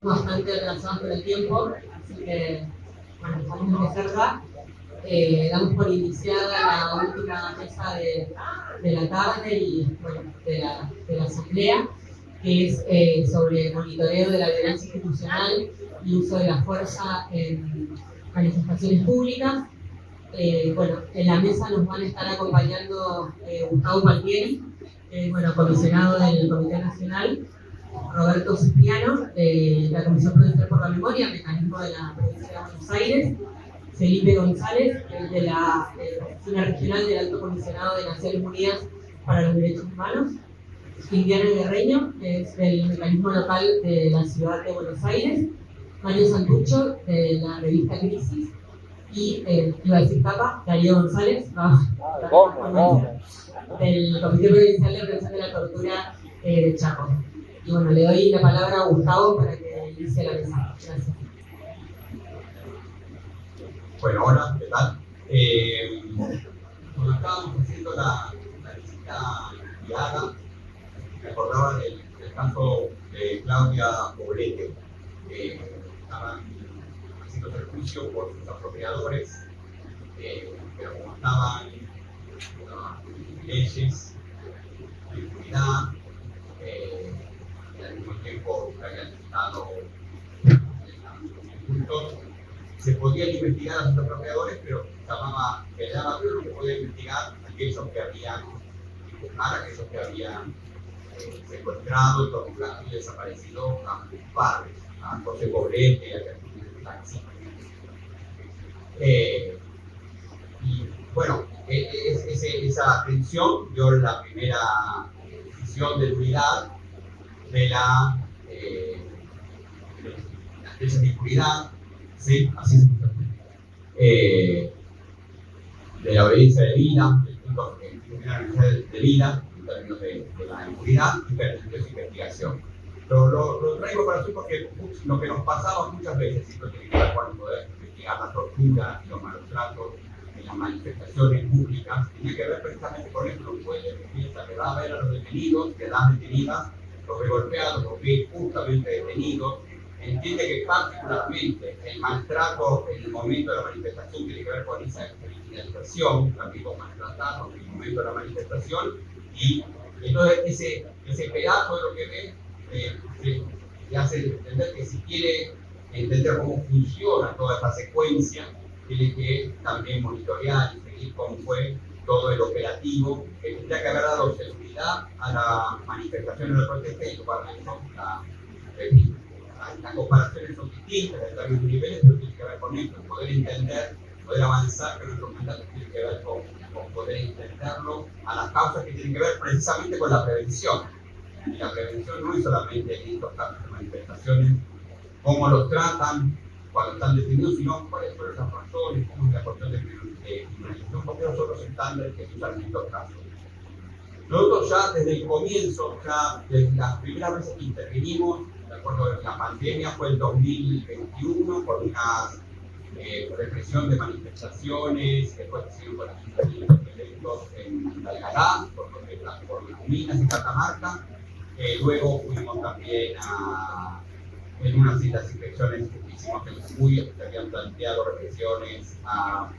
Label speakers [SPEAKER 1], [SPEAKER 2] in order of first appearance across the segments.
[SPEAKER 1] bastante atrasados por el tiempo, así que bueno, vamos a empezar ya. Damos por iniciada la última mesa de la tarde y bueno, de la asamblea, que es sobre monitoreo de la violencia institucional y uso de la fuerza en manifestaciones públicas. Bueno, en la mesa nos van a estar acompañando Gustavo Paltieri, comisionado del Comité Nacional, Roberto Cipriano, de la Comisión Provincial por la Memoria, Mecanismo de la Provincia de Buenos Aires, Felipe González, de la Oficina Regional del Alto Comisionado de Naciones Unidas para los Derechos Humanos, Indiana Guerreño, que es del Mecanismo Local de la Ciudad de Buenos Aires, Mario Santucho, de la revista Crisis, y iba a decir Capa, Darío González, del Comité Provincial de Prevención de la Tortura de Chaco. Y bueno, le doy la palabra a Gustavo para que inicie la mesa. Gracias.
[SPEAKER 2] Bueno, hola, ¿qué tal? Cuando estábamos haciendo la visita guiada, me acordaba del caso de Claudia Poblete, que estaban haciendo el juicio por sus apropiadores, pero como estaban leyes de impunidad, y al mismo tiempo que habían estado juntos, se podían investigar a sus apropiadores, pero quedaba claro que podía investigar a aquellos que habían secuestrado, torturado y desaparecido a sus padres, a José Poblete, a Taxi. Y bueno, esa atención dio la primera decisión de unidad de las leyes de impunidad, sí, así se puso, de la obediencia de vida, el punto de vida, en términos de la impunidad y permitió esa investigación. Lo traigo para sí porque lo que nos pasaba muchas veces, y lo tiene que ver con poder investigar la tortura y los malos tratos en las manifestaciones públicas, tiene que ver precisamente con esto. Los jueces piensan que da a ver a los detenidos, que las detenidas, los ve golpeados, los ve justamente detenidos. Entiende que particularmente el maltrato en el momento de la manifestación tiene que ver con esa criminalización, también con maltratados en el momento de la manifestación, y entonces ese pedazo de lo que ve le hace entender que si quiere entender cómo funciona toda esta secuencia, tiene que también monitorear y seguir cómo fue todo el operativo que tendría que haber dado seguridad a la manifestación de la protesta y para eso las comparaciones son distintas, en términos de niveles, pero tiene que ver con esto, poder entender, poder avanzar, pero nuestro mandato tiene que ver con poder entenderlo a las causas que tienen que ver precisamente con la prevención. Y la prevención no es solamente en estos casos de manifestaciones, cómo los tratan cuando están detenidos, sino cuáles son las razones, cómo es la cuestión de criminalización, porque son los estándares que se usan en estos casos. Nosotros ya desde el comienzo, ya desde las primeras veces que intervenimos, de acuerdo con la pandemia, fue el 2021, por una represión de manifestaciones, después se hicieron con los eventos en Algará, por las minas en Catamarca. Luego fuimos también en unas de las inspecciones que hicimos en Jujuy, que se habían planteado represiones a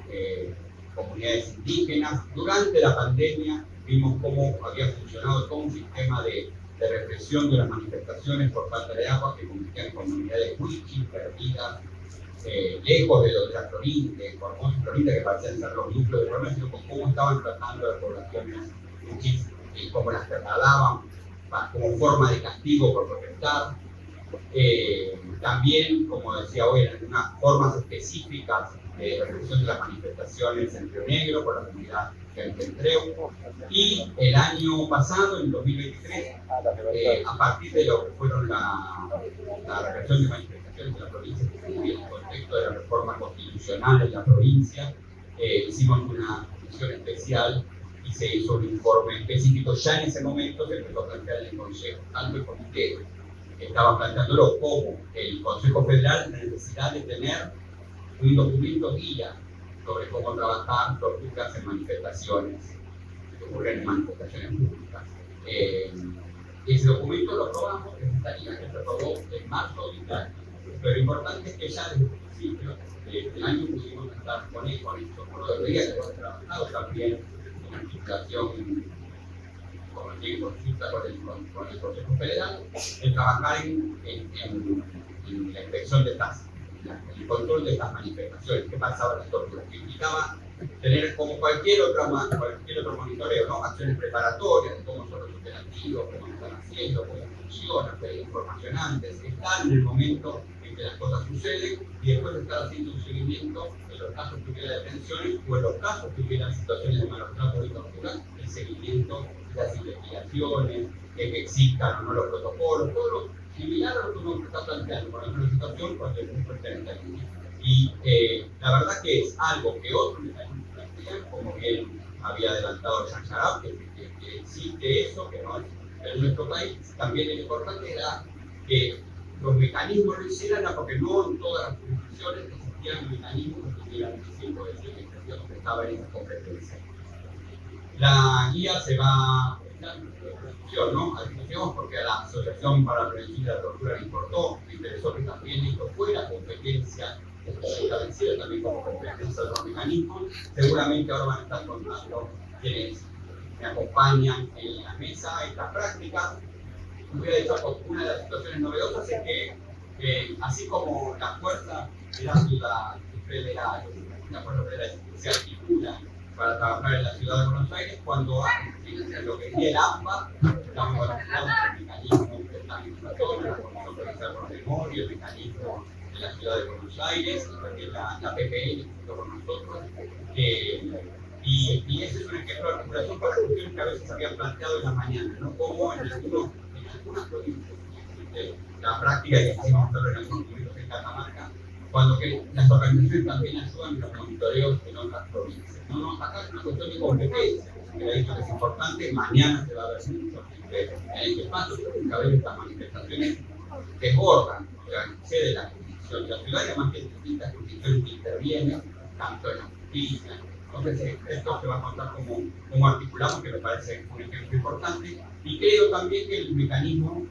[SPEAKER 2] comunidades indígenas. Durante la pandemia vimos cómo había funcionado todo un sistema de represión de las manifestaciones por falta de agua que convertían en comunidades muy perdidas, lejos de la Florinda, de Formosa y Florinda, que parecían ser los núcleos de problemas, sino con cómo estaban tratando a las poblaciones y cómo las trasladaban como forma de castigo por protestar. También, como decía hoy, en algunas formas específicas de represión de las manifestaciones en Río Negro por la comunidad Treu. Y el año pasado, en 2023, a partir de lo que fueron la represión de manifestaciones de la provincia y el contexto de la reforma constitucional en la provincia, hicimos una comisión especial y se hizo un informe específico. Ya en ese momento se empezó a plantear en el Consejo, tanto el Comité estaba planteándolo como el Consejo Federal, la necesidad de tener un documento guía sobre cómo trabajar torturas en manifestaciones que ocurren en manifestaciones públicas. Ese documento lo aprobamos, resultaría que se aprobó en marzo de este año. Pero lo importante es que ya desde el principio del año pudimos estar con eso, por lo debería que hemos trabajado también en articulación con el consulta con el Consejo Federal, en trabajar en la inspección de tasas, el control de estas manifestaciones. ¿Qué pasaba en las torturas? Que implicaba tener como cualquier otro monitoreo, ¿no? Acciones preparatorias, cómo son los operativos, cómo lo están haciendo, cómo funciona, qué información antes, estar en el momento en que las cosas suceden y después estar haciendo un seguimiento en los casos que hubiera detenciones o en los casos que hubiera situaciones de malos tratos y tortura, el seguimiento de las investigaciones, que existan o no los protocolos, todo lo similar a lo que uno está planteando con alguna situación cuando es muy pertinente al niño. Y la verdad que es algo que otros mecanismos plantean, como bien había adelantado Jean Charab, que existe eso, que no es en nuestro país. También lo importante era que los mecanismos lo hicieran, porque no en todas las jurisdicciones existían mecanismos que estuvieran diciendo eso y que estaban en esa competencia. La guía se va a discusión, ¿no? A discusión porque a la Asociación para la Prevención de la Tortura le importó, le interesó que también esto fuera competencia establecido también como competencia de los mecanismos. Seguramente ahora van a estar contando quienes me acompañan en la mesa esta práctica. Hubiera dicho, una de las situaciones novedosas es que así como la fuerza de la ciudad federal, se articula para trabajar en la ciudad de Buenos Aires, cuando hay lo que es el AMBA, estamos organizando el mecanismo que está en la zona, la Comisión Provincial por Memoria, el mecanismo de la ciudad de Buenos Aires, la PPN junto con nosotros, y ese es un ejemplo de articulación para cuestiones que a veces habían planteado en la mañana, ¿no? Como en algunas provincias, la práctica que hicimos en algunos momentos en Catamarca, cuando que las organizaciones también ayudan en los monitoreos en otras provincias. No, acá es una cuestión de competencia, que ha dicho que es importante, mañana se va a ver mucho en este espacio, porque cada vez estas manifestaciones desbordan, o sea, excede la jurisdicción de la ciudad, y además que hay distintas jurisdicciones que intervienen, tanto en la justicia. Entonces, esto se va a contar como articulamos, que me parece un ejemplo importante, y creo también que el mecanismo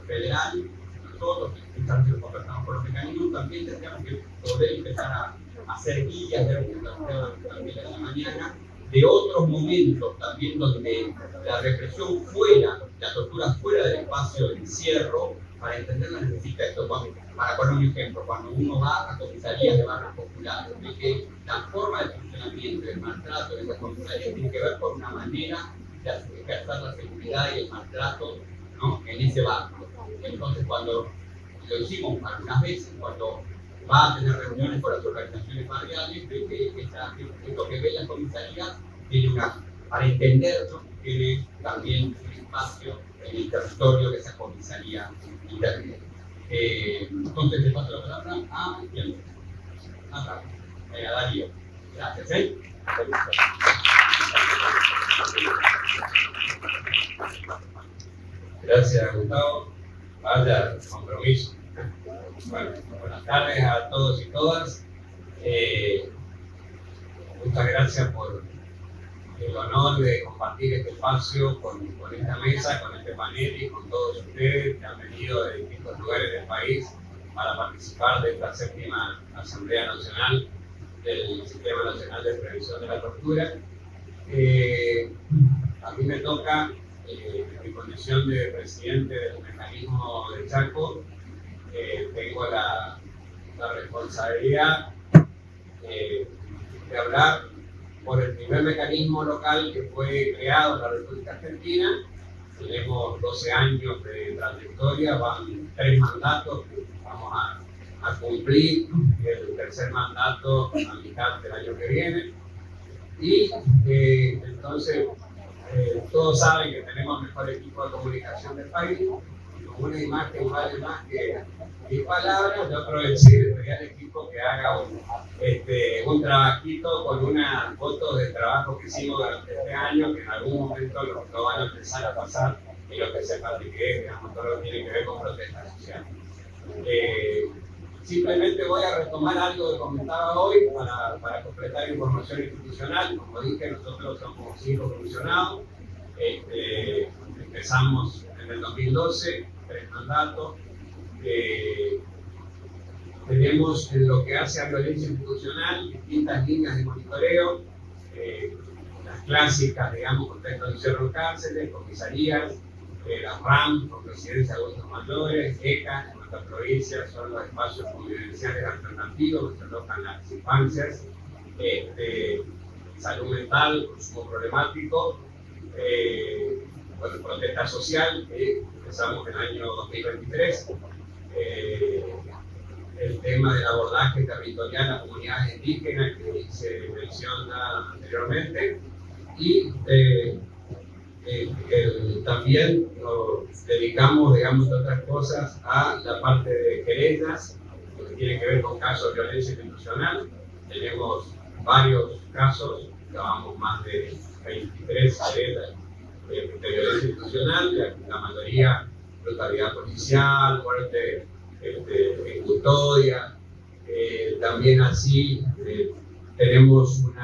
[SPEAKER 2] federal, nosotros que nos conversamos con los mecanismos, también tendríamos que poder empezar a hacer guías de recuperación también en la mañana, de otros momentos también donde la represión fuera, la tortura fuera del espacio de encierro, para entender la necesidad de esto. Para poner un ejemplo, cuando uno va a comisarías de barrios populares, ve que la forma de funcionamiento y el maltrato de esas comisarías tiene que ver con una manera de ejercer la seguridad y el maltrato, ¿no?, en ese barrio. Entonces, cuando lo hicimos algunas veces, cuando va a tener reuniones con las organizaciones barriales, ve que esto que ve la comisaría tiene para entenderlo, tiene también un espacio en el territorio de esa comisaría interna. Entonces le paso la palabra a Darío. Gracias.
[SPEAKER 3] Gracias, Gustavo. Vaya compromiso. Bueno, buenas tardes a todos y todas. Muchas gracias por el honor de compartir este espacio con esta mesa, con este panel y con todos ustedes que han venido de distintos lugares del país para participar de esta 7ª Asamblea Nacional del Sistema Nacional de Prevención de la Tortura. A mí me toca, en mi condición de presidente del mecanismo de Chaco, tengo la responsabilidad de hablar por el primer mecanismo local que fue creado en la República Argentina. Tenemos 12 años de trayectoria, van 3 mandatos que vamos a cumplir, el tercer mandato a mitad del año que viene. Y entonces todos saben que tenemos el mejor equipo de comunicación del país. Una imagen vale más que 10 palabras. Yo aproveché de pedir al equipo que haga un trabajito con unas fotos de trabajo que hicimos durante este año, que en algún momento lo van a empezar a pasar y lo que sepan de qué es, digamos, todo lo que tiene que ver con protesta social. Simplemente voy a retomar algo que comentaba hoy para completar información institucional. Como dije, nosotros somos 5 comisionados. Empezamos en en el 2012, 3 mandatos. Tenemos en lo que hace a violencia institucional distintas líneas de monitoreo, las clásicas, digamos, contexto de encierro en cárceles, comisarías, las RAM, con residencia de adultos mayores, ECA, en nuestra provincia son los espacios convivenciales alternativos que se alojan las infancias, salud mental, consumo problemático, bueno, protesta social, empezamos en el año 2023, el tema del abordaje territorial a comunidades indígenas que se menciona anteriormente, y también nos dedicamos, digamos, entre otras cosas, a la parte de querellas, que tiene que ver con casos de violencia institucional. Tenemos varios casos, llevamos más de 23 querellas de violencia institucional, la mayoría brutalidad policial, muerte en custodia. También así tenemos un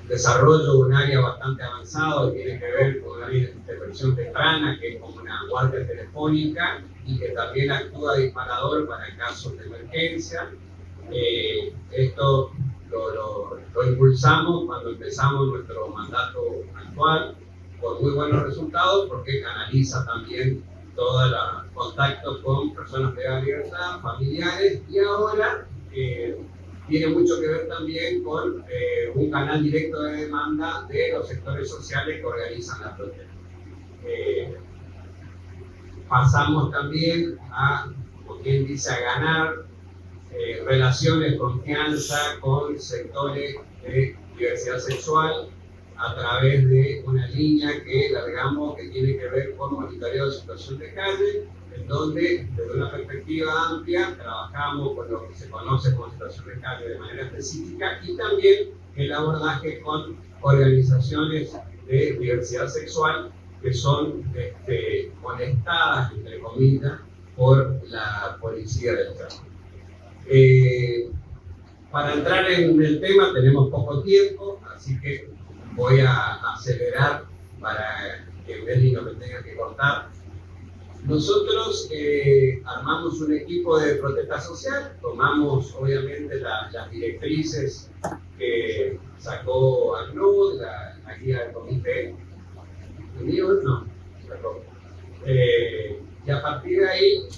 [SPEAKER 3] desarrollo de un área bastante avanzado que tiene que ver con la intervención temprana, que es como una guardia telefónica y que también actúa disparador para casos de emergencia. Esto lo impulsamos cuando empezamos nuestro mandato actual, con muy buenos resultados, porque canaliza también todos los contactos con personas privadas de libertad, familiares, y ahora tiene mucho que ver también con un canal directo de demanda de los sectores sociales que organizan la protesta. Pasamos también a, como quien dice, a ganar relaciones, confianza con sectores de diversidad sexual a través de una línea que largamos que tiene que ver con monitoreo de situación de calle, en donde desde una perspectiva amplia trabajamos con lo que se conoce como situación de calle de manera específica y también el abordaje con organizaciones de diversidad sexual que son molestadas, entre comillas, por la policía del Estado. Para entrar en el tema tenemos poco tiempo, así que voy a acelerar para que Meli no me tenga que cortar. Nosotros armamos un equipo de protesta social, tomamos obviamente las directrices que sacó ACNUD, la guía del comité, y a partir de ahí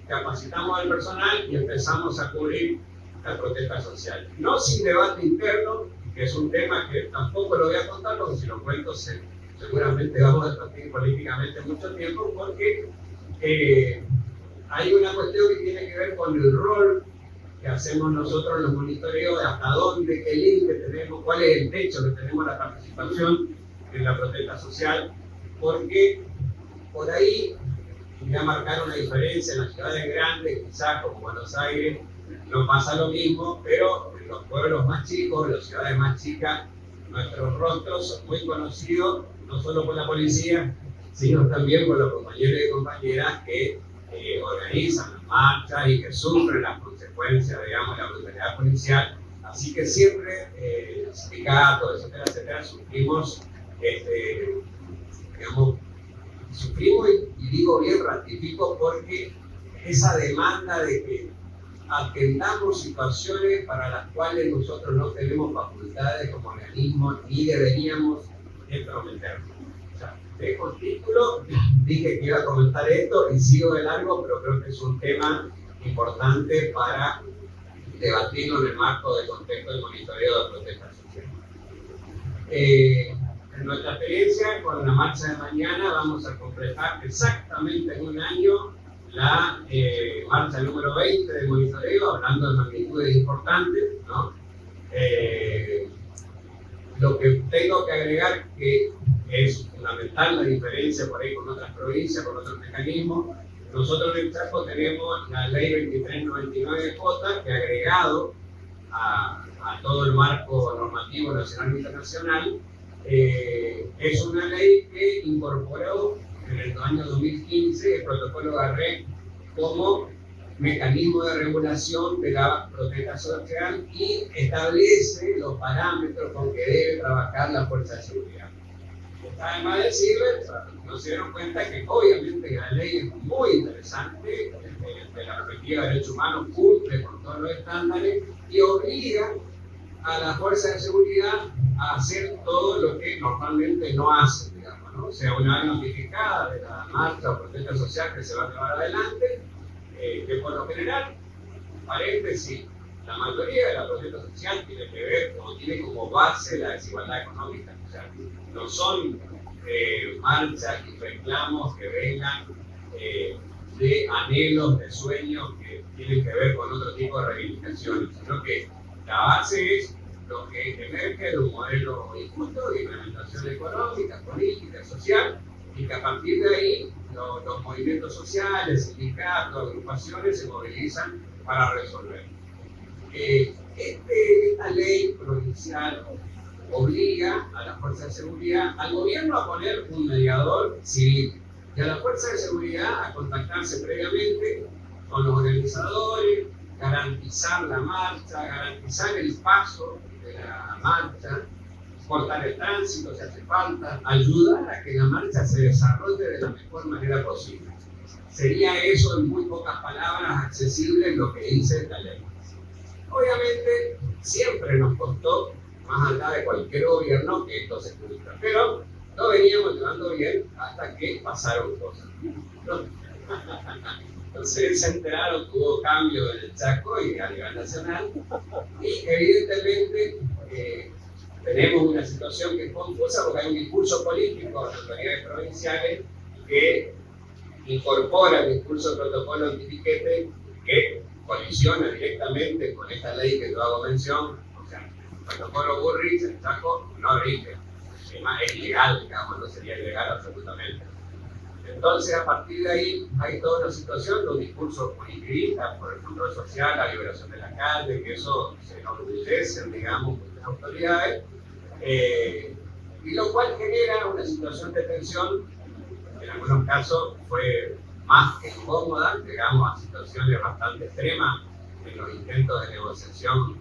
[SPEAKER 3] capacitamos al personal y empezamos a cubrir la protesta social. No sin debate interno, que es un tema que tampoco lo voy a contar, porque si lo cuento seguramente vamos a discutir políticamente mucho tiempo, porque hay una cuestión que tiene que ver con el rol que hacemos nosotros en los monitoreos, de hasta dónde, qué límite tenemos, cuál es el techo que tenemos la participación en la protesta social, porque por ahí voy a marcar una diferencia en las ciudades grandes, quizás como Buenos Aires, no pasa lo mismo, pero en los pueblos más chicos, en las ciudades más chicas, nuestros rostros son muy conocidos, no solo por la policía, sino también por los compañeros y compañeras que organizan las marchas y que sufren las consecuencias, digamos, de la brutalidad policial. Así que siempre, sindicatos, etcétera, etcétera, sufrimos, sufrimos y digo bien, ratifico, porque esa demanda de que atendamos situaciones para las cuales nosotros no tenemos facultades como organismo ni deberíamos entrometernos. O sea, dejo el título, dije que iba a comentar esto y sigo de largo, pero creo que es un tema importante para debatirlo en el marco del contexto del monitoreo de protesta social. En nuestra experiencia con la marcha de mañana vamos a completar exactamente en un año la marcha número 20 del monitoreo, hablando de magnitudes importantes, ¿no? Lo que tengo que agregar, que es fundamental la diferencia por ahí con otras provincias, con otros mecanismos, nosotros en el Chaco tenemos la ley 2399J, que agregado a todo el marco normativo nacional e internacional, es una ley que incorporó en el año 2015 el protocolo Garré como mecanismo de regulación de la protesta social y establece los parámetros con que debe trabajar la fuerza de seguridad. Además decirles, no se dieron cuenta que obviamente la ley es muy interesante, desde la perspectiva de derechos humanos cumple con todos los estándares y obliga a las fuerzas de seguridad a hacer todo lo que normalmente no hacen, digamos, ¿no? O sea, una vez notificada de la marcha o protesta social que se va a llevar adelante, que por lo general, paréntesis, la mayoría de la protesta social tiene que ver o tiene como base la desigualdad económica. O sea, no son marchas y reclamos que vengan de anhelos, de sueños que tienen que ver con otro tipo de reivindicaciones, sino que la base es lo que emerge de un modelo injusto de implementación económica, política, social, y que a partir de ahí los movimientos sociales, sindicatos, agrupaciones se movilizan para resolver. Esta ley provincial obliga a las fuerzas de seguridad, al gobierno a poner un mediador civil y a las fuerzas de seguridad a contactarse previamente con los organizadores, garantizar la marcha, garantizar el paso de la marcha, cortar el tránsito si hace falta, ayudar a que la marcha se desarrolle de la mejor manera posible. Sería eso, en muy pocas palabras, accesible lo que dice esta ley. Obviamente, siempre nos costó, más allá de cualquier gobierno, que esto se cumpla, pero lo veníamos llevando bien hasta que pasaron cosas. Entonces se enteraron que hubo cambio en el Chaco y a nivel nacional, y evidentemente tenemos una situación que es confusa porque hay un discurso político de las autoridades provinciales que incorpora el discurso del protocolo antipiquete que colisiona directamente con esta ley que yo hago mención. O sea, el protocolo Bullrich en Chaco no rige, es ilegal, digamos, no sería ilegal absolutamente. Entonces, a partir de ahí, hay toda una situación de un discurso punitivista por el control social, la liberación de la calle, que eso se enorgullece, digamos, muchas autoridades, y lo cual genera una situación de tensión, que en algunos casos fue más que incómoda, llegamos a situaciones bastante extremas en los intentos de negociación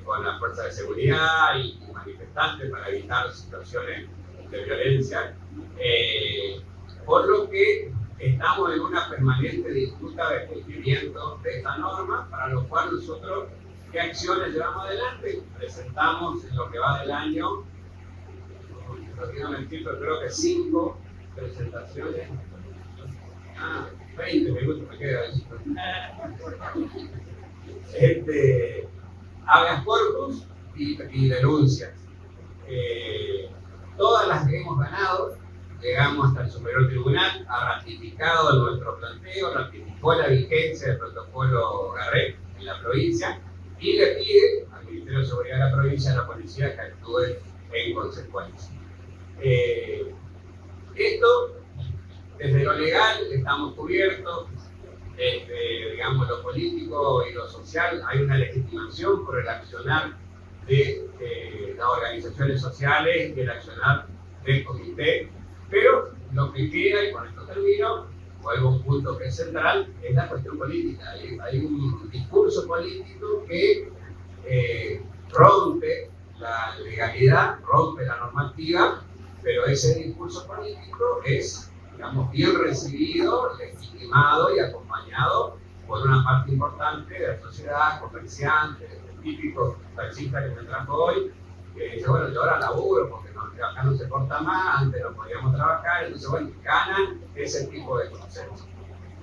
[SPEAKER 3] con las fuerzas de seguridad y manifestantes para evitar situaciones de violencia, por lo que estamos en una permanente disputa de cumplimiento de esta norma, para lo cual nosotros, ¿qué acciones llevamos adelante? Presentamos en lo que va del año, no quiero mentir, pero creo que 5 presentaciones. 20 minutos me queda eso. Habeas corpus y denuncias. Todas las que hemos ganado, llegamos hasta el Superior Tribunal, ha ratificado nuestro planteo, ratificó la vigencia del protocolo Garret en la provincia y le pide al Ministerio de Seguridad de la provincia y a la policía que actúe en consecuencia. Esto, desde lo legal, estamos cubiertos, digamos, lo político y lo social, hay una legitimación por el accionar de las organizaciones sociales y el accionar del comité, pero lo que queda, y con esto termino, vuelvo a un punto que es central, es la cuestión política. Hay un discurso político que rompe la legalidad, rompe la normativa, pero ese discurso político es, digamos, bien recibido, legitimado y acompañado por una parte importante de la sociedad, comerciantes, típicos taxistas que me trajo hoy, que dice, bueno, yo ahora laburo porque acá no se corta más, antes no podíamos trabajar, entonces, bueno, ganan ese tipo de consenso.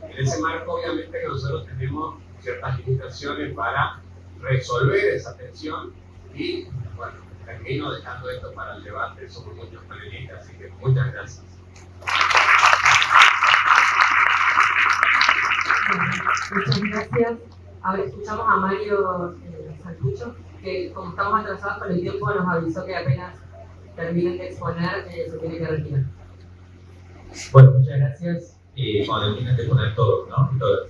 [SPEAKER 3] En ese marco, obviamente, que nosotros tenemos ciertas limitaciones para resolver esa tensión y, bueno, termino dejando esto para el debate, somos muchos panelistas, así que muchas gracias.
[SPEAKER 1] Muchas gracias. Ahora escuchamos a Mario Santucho, que como estamos atrasados con el tiempo, nos avisó que apenas terminen de exponer, se tiene que retirar.
[SPEAKER 4] Bueno, muchas gracias. Bueno, tienen que poner todos, ¿no? Todas.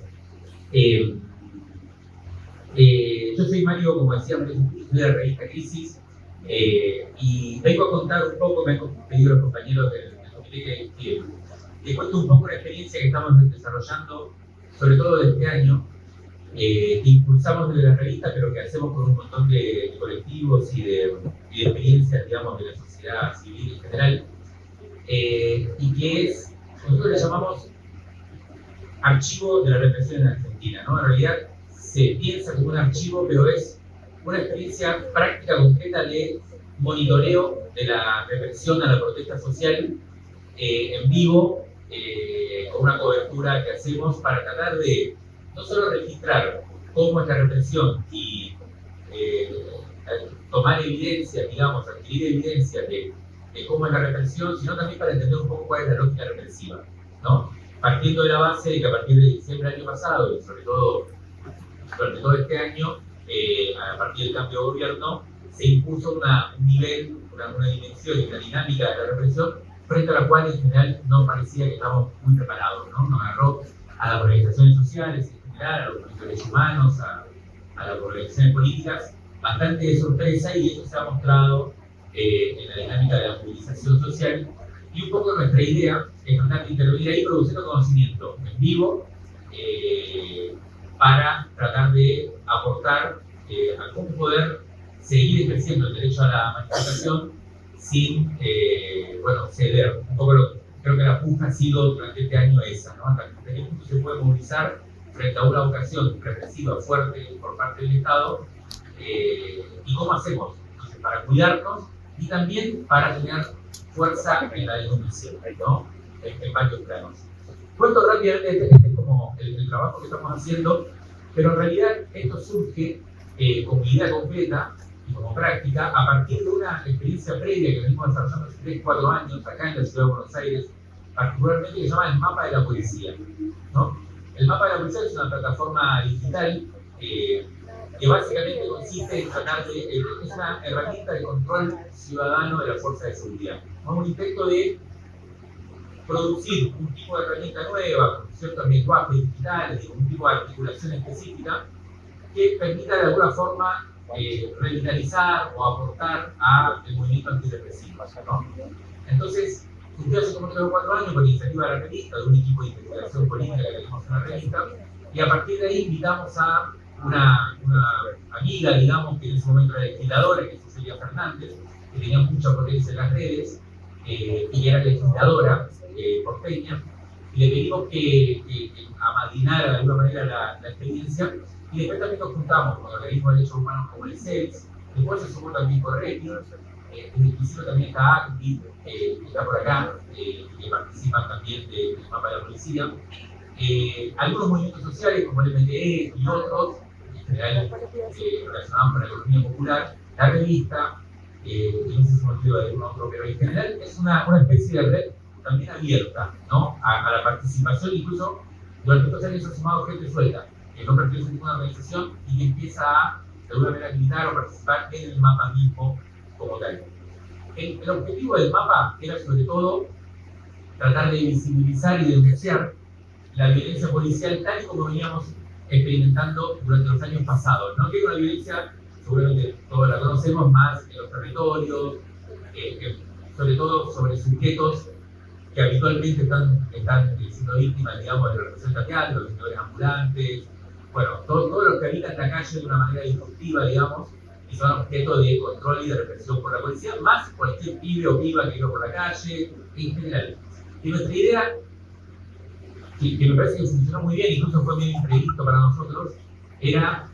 [SPEAKER 4] Yo soy Mario, como decía, soy de la revista Crisis, y vengo a contar un poco, me han pedido los compañeros del comité que cuento un poco la experiencia que estamos desarrollando, sobre todo de este año, que impulsamos desde la revista, pero que hacemos con un montón de colectivos y de experiencias, digamos, de la sociedad civil en general, y que es, nosotros le llamamos archivo de la represión en Argentina, ¿no? En realidad se piensa como un archivo, pero es una experiencia práctica, concreta de monitoreo de la represión a la protesta social en vivo, con una cobertura que hacemos para tratar de no solo registrar cómo es la represión y tomar evidencia, digamos, adquirir evidencia de cómo es la represión, sino también para entender un poco cuál es la lógica represiva, ¿no? Partiendo de la base de que a partir de diciembre del año pasado, y sobre todo durante todo este año, a partir del cambio de gobierno, se impuso un nivel, una dimensión y una dinámica de la represión frente a la cual en general no parecía que estábamos muy preparados, ¿no? Nos agarró a las organizaciones sociales en general, a los movimientos de derechos humanos, a las organizaciones políticas, bastante de sorpresa, y eso se ha mostrado en la dinámica de la movilización social. Y un poco nuestra idea es tratar de intervenir ahí produciendo conocimiento en vivo para tratar de aportar a cómo poder seguir ejerciendo el derecho a la manifestación sin ceder. Un poco creo que la puja ha sido durante este año esa, ¿no? Hasta qué punto se puede movilizar frente a una vocación represiva fuerte por parte del Estado, y cómo hacemos. Entonces, para cuidarnos y también para tener fuerza en la denuncia, ¿no? En varios planos. Cuento rápidamente, este es como el trabajo que estamos haciendo, pero en realidad esto surge como idea completa y como práctica a partir de una experiencia previa que venimos desarrollando hace 3-4 años acá en la ciudad de Buenos Aires, particularmente que se llama el Mapa de la Policía, ¿no? El Mapa de la Policía es una plataforma digital que básicamente consiste en tratar de, es una herramienta de control ciudadano de la fuerza de seguridad, ¿no? Un intento de producir un tipo de herramienta nueva, con ciertos lenguajes digitales, con un tipo de articulación específica que permita de alguna forma revitalizar o aportar al movimiento antirrepresivo, ¿no? Entonces, surgió hace como 3 o 4 años por iniciativa de la revista, de un equipo de investigación política que tenemos en la revista, y a partir de ahí invitamos a una amiga, digamos, que en ese momento era legisladora, que es Cecilia Fernández, que tenía mucha potencia en las redes, y era legisladora porteña, y le pedimos que amadrinara de alguna manera la experiencia, y después también nos juntamos con organismos de derechos humanos como el CELS, después se sumó también Correpi, en el principio también está ACTI, que está por acá, que participan también del Mapa de la Policía, algunos movimientos sociales como el MTE y otros, en general relacionados con la economía popular, la revista, y no sé si me olvido de algún otro, pero en general es una especie de red también abierta, ¿no? A la participación, incluso durante estos años ha sumado gente suelta, que no pertenece a ninguna organización y que empieza a, de alguna manera, militar o participar en el mapa mismo como tal. El objetivo del mapa era sobre todo tratar de visibilizar y denunciar la violencia policial tal y como veníamos experimentando durante los años pasados, ¿no? Que es una violencia, seguramente todos la conocemos, más en los territorios, sobre todo sobre sujetos que habitualmente están siendo víctimas, digamos, de la represión estatal, los vendedores ambulantes, bueno, todos los que habitan la calle de una manera disruptiva, digamos, y son objeto de control y de represión por la policía, más cualquier pibe o piba que iba por la calle, en general. Y nuestra idea, que me parece que funcionó muy bien, incluso fue bien imprevisto para nosotros, era,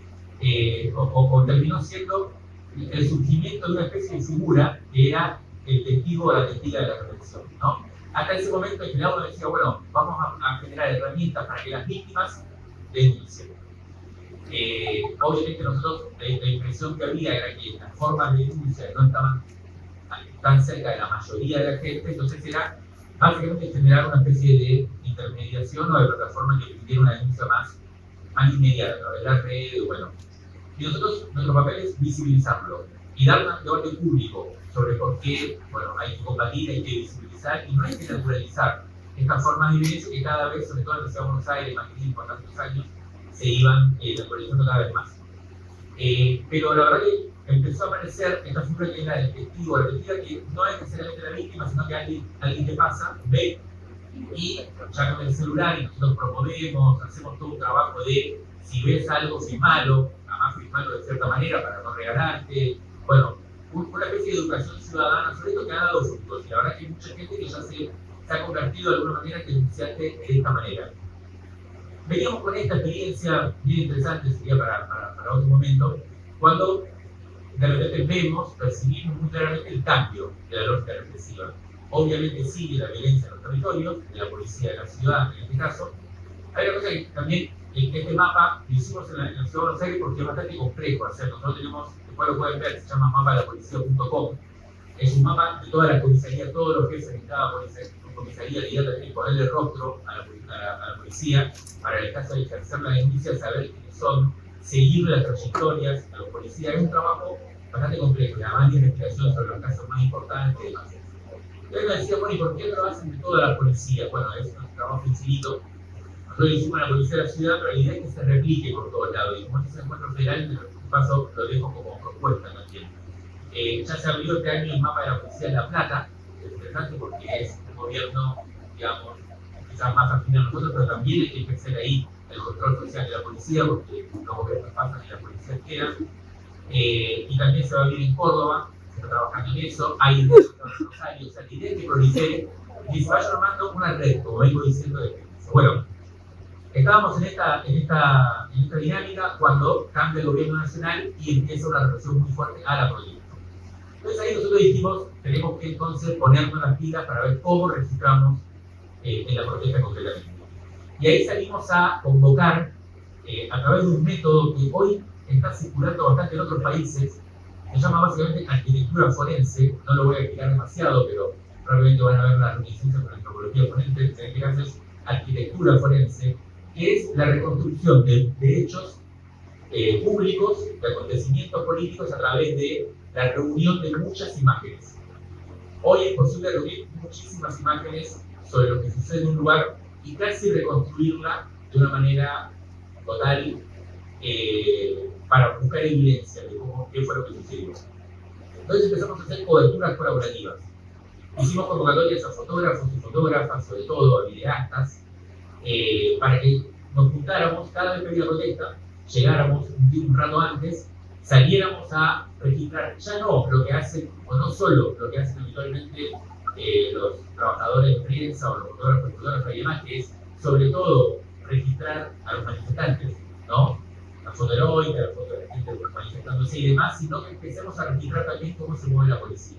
[SPEAKER 4] o terminó siendo el surgimiento de una especie de figura que era el testigo o la testiga de la represión, ¿no? Hasta ese momento en general uno decía, bueno, vamos a generar herramientas para que las víctimas denuncien. Obviamente nosotros, la impresión que había era que las formas de denuncia no estaban tan cerca de la mayoría de la gente, entonces era básicamente generar una especie de intermediación o de plataforma que permitiera una denuncia más inmediata a través de las redes, bueno. Y nosotros, nuestro papel es visibilizarlo y dar un debate público sobre por qué, bueno, hay que combatir, hay que visibilizar y no hay que naturalizar estas formas de violencia que cada vez, sobre todo en la ciudad de Buenos Aires, más que por tantos años, se iban naturalizando cada vez más. Pero la verdad que empezó a aparecer esta figura que era el testigo, la testiga que no es necesariamente la víctima, sino que alguien que pasa, ve, y ya con el celular, y nosotros promovemos, hacemos todo un trabajo de si ves algo, filmalo, además filmalo de cierta manera para no regalarte. Bueno, una especie de educación ciudadana sobre esto que ha dado frutos. Y la verdad que hay mucha gente que ya se ha convertido de alguna manera en denunciante de esta manera. Veníamos con esta experiencia bien interesante, sería para otro momento, cuando de repente percibimos muy claramente el cambio de la lógica represiva. Obviamente sigue la violencia en los territorios, de la policía de la ciudad en este caso. Hay una cosa que también, este mapa lo hicimos en la Ciudad de Buenos Aires porque es bastante complejo hacerlo. Nosotros tenemos, después lo pueden ver, se llama mapalapolicía.com. Es un mapa de toda la comisaría, todos los jefes de cada comisaría, la idea también ponerle rostro a la policía, para el caso de ejercer la denuncia, saber quiénes son, seguir las trayectorias a los policías. Es un trabajo bastante complejo, y además de investigación sobre los casos más importantes y demás. Entonces me decía, bueno, ¿y por qué no lo hacen de toda la policía? Bueno, es un trabajo infinito. Nosotros lo hicimos en la policía de la ciudad, pero la idea es que se replique por todos lados. Y como este es el encuentro federal, en el paso lo dejo como propuesta también. Ya se abrió este año el mapa de la policía de La Plata, que es interesante porque es un gobierno, digamos, quizás más afín a nosotros, pero también hay que ejercer ahí el control social de la policía, porque los gobiernos pasan y la policía queda. Y también se va a abrir en Córdoba, se está trabajando en eso, hay en Rosario, o sea, la idea es que prolifere y se vaya armando una red, como vengo diciendo de defensa. Bueno, estábamos en esta dinámica cuando cambia el gobierno nacional y empieza una represión muy fuerte a la protesta. Entonces ahí nosotros dijimos, tenemos que entonces ponernos las pilas para ver cómo registramos en la protesta concretamente. Y ahí salimos a convocar a través de un método que hoy está circulando bastante en otros países, se llama básicamente arquitectura forense. No lo voy a explicar demasiado, pero probablemente van a ver la reminiscencia con la antropología forense. En este caso es arquitectura forense, que es la reconstrucción de hechos públicos, de acontecimientos políticos a través de la reunión de muchas imágenes. Hoy es posible reunir muchísimas imágenes sobre lo que sucede en un lugar y casi reconstruirla de una manera total para buscar evidencia de qué fue lo que sucedió. Entonces empezamos a hacer coberturas colaborativas. Hicimos convocatorias a fotógrafos y fotógrafas, sobre todo a videastas, para que nos juntáramos cada vez que había protesta, llegáramos un rato antes, saliéramos a registrar ya no lo que hacen, o no solo lo que hacen habitualmente los trabajadores de prensa o los fotógrafos y fotógrafas y demás, que es sobre todo registrar a los manifestantes, ¿no? La foto heroica, la foto de la gente manifestándose y demás, sino que empecemos a registrar también cómo se mueve la policía,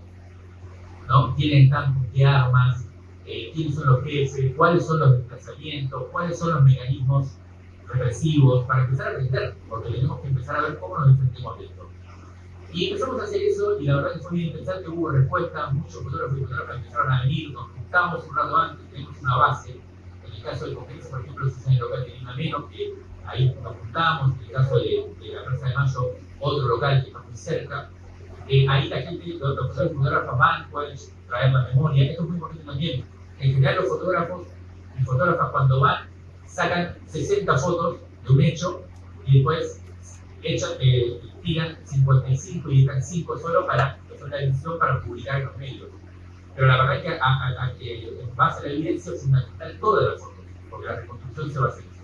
[SPEAKER 4] ¿no? ¿Quiénes están con qué armas? ¿Quiénes son los jefes? ¿Cuáles son los desplazamientos? ¿Cuáles son los mecanismos represivos? Para empezar a aprender, porque tenemos que empezar a ver cómo nos defendemos de esto. Y empezamos a hacer eso, y la verdad que fue bien interesante, hubo respuesta, muchos fotógrafos y fotógrafas empezaron a venir, nos juntamos un rato antes, tenemos una base. En el caso del Congreso, por ejemplo, se hace en el local de Lima Menos, que ahí nos juntamos. En el caso de la Plaza de Mayo, otro local que está muy cerca. Ahí la gente, los fotógrafos y fotógrafas van, pueden traer la memoria. Esto es muy importante también. En general, los fotógrafos y fotógrafas cuando van, sacan 60 fotos de un hecho y después tiran 55 y dejan 5 solo para hacer la edición para publicar en los medios. Pero la verdad es que en base a la evidencia es fundamental todas las fotos, porque la reconstrucción se va a hacer eso.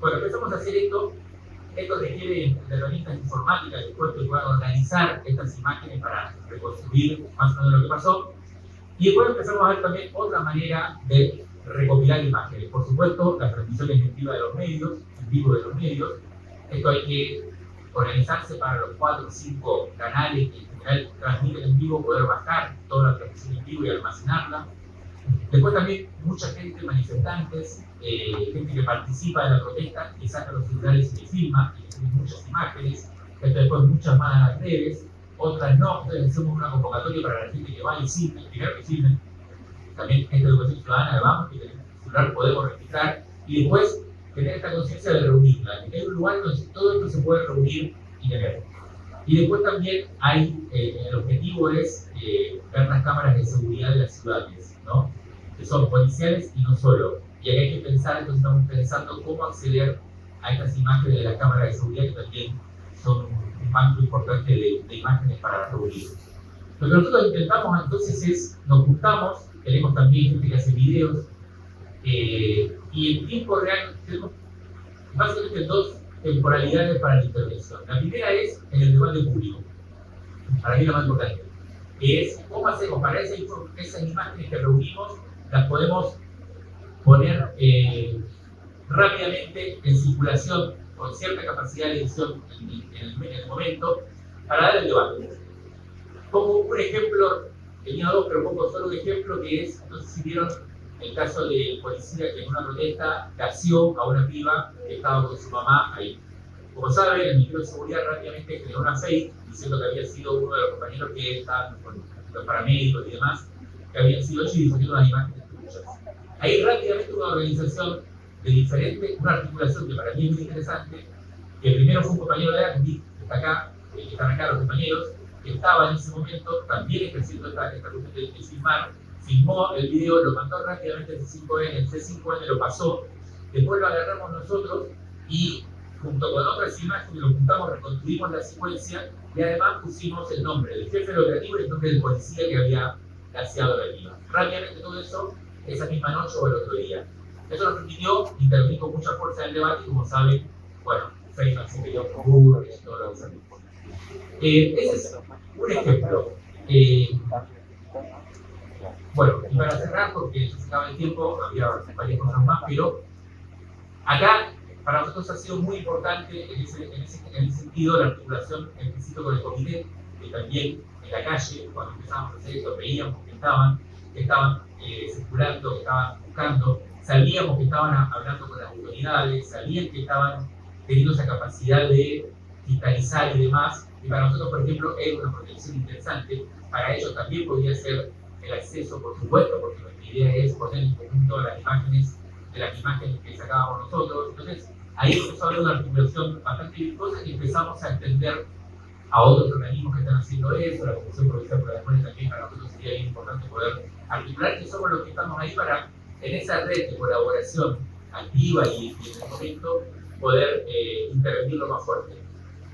[SPEAKER 4] Bueno, empezamos a hacer esto requiere de herramientas informáticas después que puedan organizar estas imágenes para reconstruir más o menos lo que pasó. Y después empezamos a ver también otra manera de recopilar imágenes. Por supuesto, las transmisiones en vivo de los medios, Esto hay que organizarse para los 4 o 5 canales que en general transmiten en vivo, poder bajar toda la transmisión en vivo y almacenarla. Después también mucha gente, manifestantes, gente que participa de la protesta, que saca los celulares y que filma, y que tiene muchas imágenes. Esto después muchas van a las redes, otras no. Entonces hacemos una convocatoria para la gente que va y filme, primero que filmen. También esta educación ciudadana, vamos, que tenemos el celular, podemos registrar, y después tener esta conciencia de reunirla, que hay un lugar donde todo esto se puede reunir y tener. Y después también hay, el objetivo es ver las cámaras de seguridad de las ciudades, ¿no? Que son policiales y no solo. Y ahí hay que pensar, entonces estamos pensando cómo acceder a estas imágenes de las cámaras de seguridad, que también son un banco importante de imágenes para reunir. Lo que nosotros intentamos entonces es, nos juntamos, tenemos también gente que hace videos, y en tiempo real tenemos básicamente dos temporalidades para la intervención. La primera es en el debate público, para mí la más importante, que es cómo hacemos para esas imágenes que reunimos, las podemos poner rápidamente en circulación con cierta capacidad de edición en el momento para dar el debate. Pongo un ejemplo, tenía dos, pero pongo solo un ejemplo que es, no sé si vieron el caso del policía que en una protesta gaseó a una piba que estaba con su mamá ahí. Como saben, el Ministerio de Seguridad rápidamente generó una fake diciendo que había sido uno de los compañeros que estaban con los paramédicos y demás, que habían sido ellos y difundiendo las imágenes tuyas. Ahí rápidamente una organización de diferente, una articulación que para mí es muy interesante, que primero fue un compañero de ACNI, que está acá, que están acá los compañeros, que estaba en ese momento también ejerciendo esta cuestión de filmar, filmó el video, lo mandó rápidamente al C5N, el C5N lo pasó, después lo agarramos nosotros y junto con otras imágenes lo juntamos, reconstruimos la secuencia y además pusimos el nombre del jefe del operativo y el nombre del policía que había gaseado la piba. Rápidamente todo eso, esa misma noche o el otro día. Eso nos permitió intervenir con mucha fuerza en el debate y como saben, bueno, Facebook se pidió por Google y todo lo que sabemos. Ese es un ejemplo. Bueno, y para cerrar, porque ya se acaba el tiempo, había varias cosas más, pero acá para nosotros ha sido muy importante en ese sentido la articulación en principio con el comité, que también en la calle, cuando empezamos a hacer esto, veíamos que estaban circulando, que estaban buscando, sabíamos que estaban hablando con las autoridades, sabían que estaban teniendo esa capacidad de digitalizar y demás, y para nosotros, por ejemplo, era una protección interesante. Para ellos también podría ser el acceso, por supuesto, porque nuestra idea es poner en conjunto las imágenes de las imágenes que sacábamos nosotros. Entonces, ahí empezó a haber una articulación bastante virtuosa y empezamos a entender a otros organismos que están haciendo eso, la Comisión Provincial por la Memoria también para nosotros sería bien importante poder articular que somos los que estamos ahí para, en esa red de colaboración activa y en el momento, poder intervenir lo más fuerte.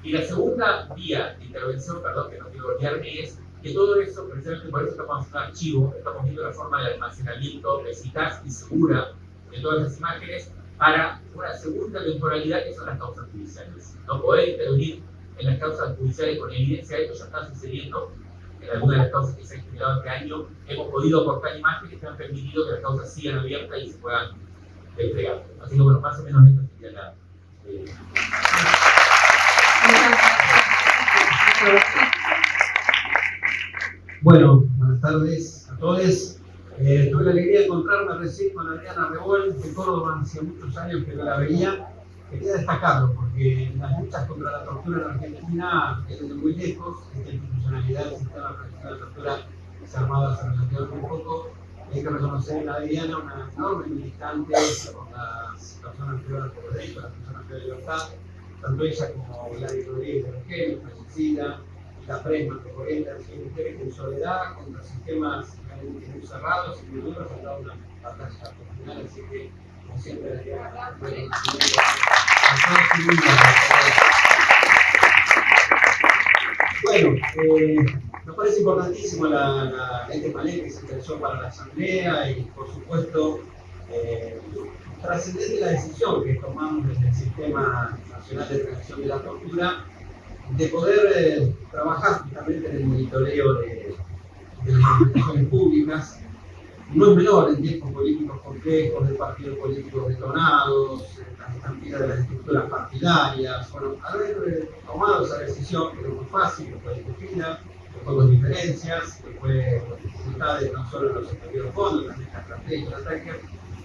[SPEAKER 4] Y la segunda vía de intervención, perdón que no quiero olvidarme, es que todo eso, precisamente por eso estamos haciendo un archivo, estamos viendo la forma de almacenamiento eficaz y segura de todas las imágenes para una segunda temporalidad que son las causas judiciales. No poder intervenir en las causas judiciales con evidencia, esto ya está sucediendo. En algunas de las causas que se han generado este año hemos podido aportar imágenes que han permitido que las causas sigan abiertas y se puedan desplegar. Así que bueno, más o menos esto sería la...
[SPEAKER 5] Bueno, buenas tardes a todos. Tuve la alegría de encontrarme recién con Adriana Rebol de Córdoba, hacía muchos años que no la veía. Quería destacarlo porque las luchas contra la tortura en Argentina vienen de muy lejos. Esta institucionalidad del sistema profesional de tortura se ha armado hace relativamente muy poco. Hay que reconocer en Adriana una enorme militante por las personas privadas por derecho, las personas privadas de libertad, tanto ella como Gladys Rodríguez de Eugenio, fallecida, la Prema, por ella, mujeres que en soledad contra sistemas muy cerrados y muy duros han dado una batalla profesional, así que, como siempre, bueno, nos parece importantísimo este panel que se interesó para la Asamblea y, por supuesto, trascendente la decisión que tomamos desde el Sistema Nacional de Prevención de la Tortura de poder trabajar justamente en el monitoreo de las administraciones públicas. No es menor en tiempos políticos complejos, de partidos políticos detonados, la estampida de las estructuras partidarias. Bueno, haber tomado esa decisión que no fue fácil, que fue discutida, que fue con diferencias, que fue con dificultades no solo en los respectivos fondos, también en la estrategia y la táctica,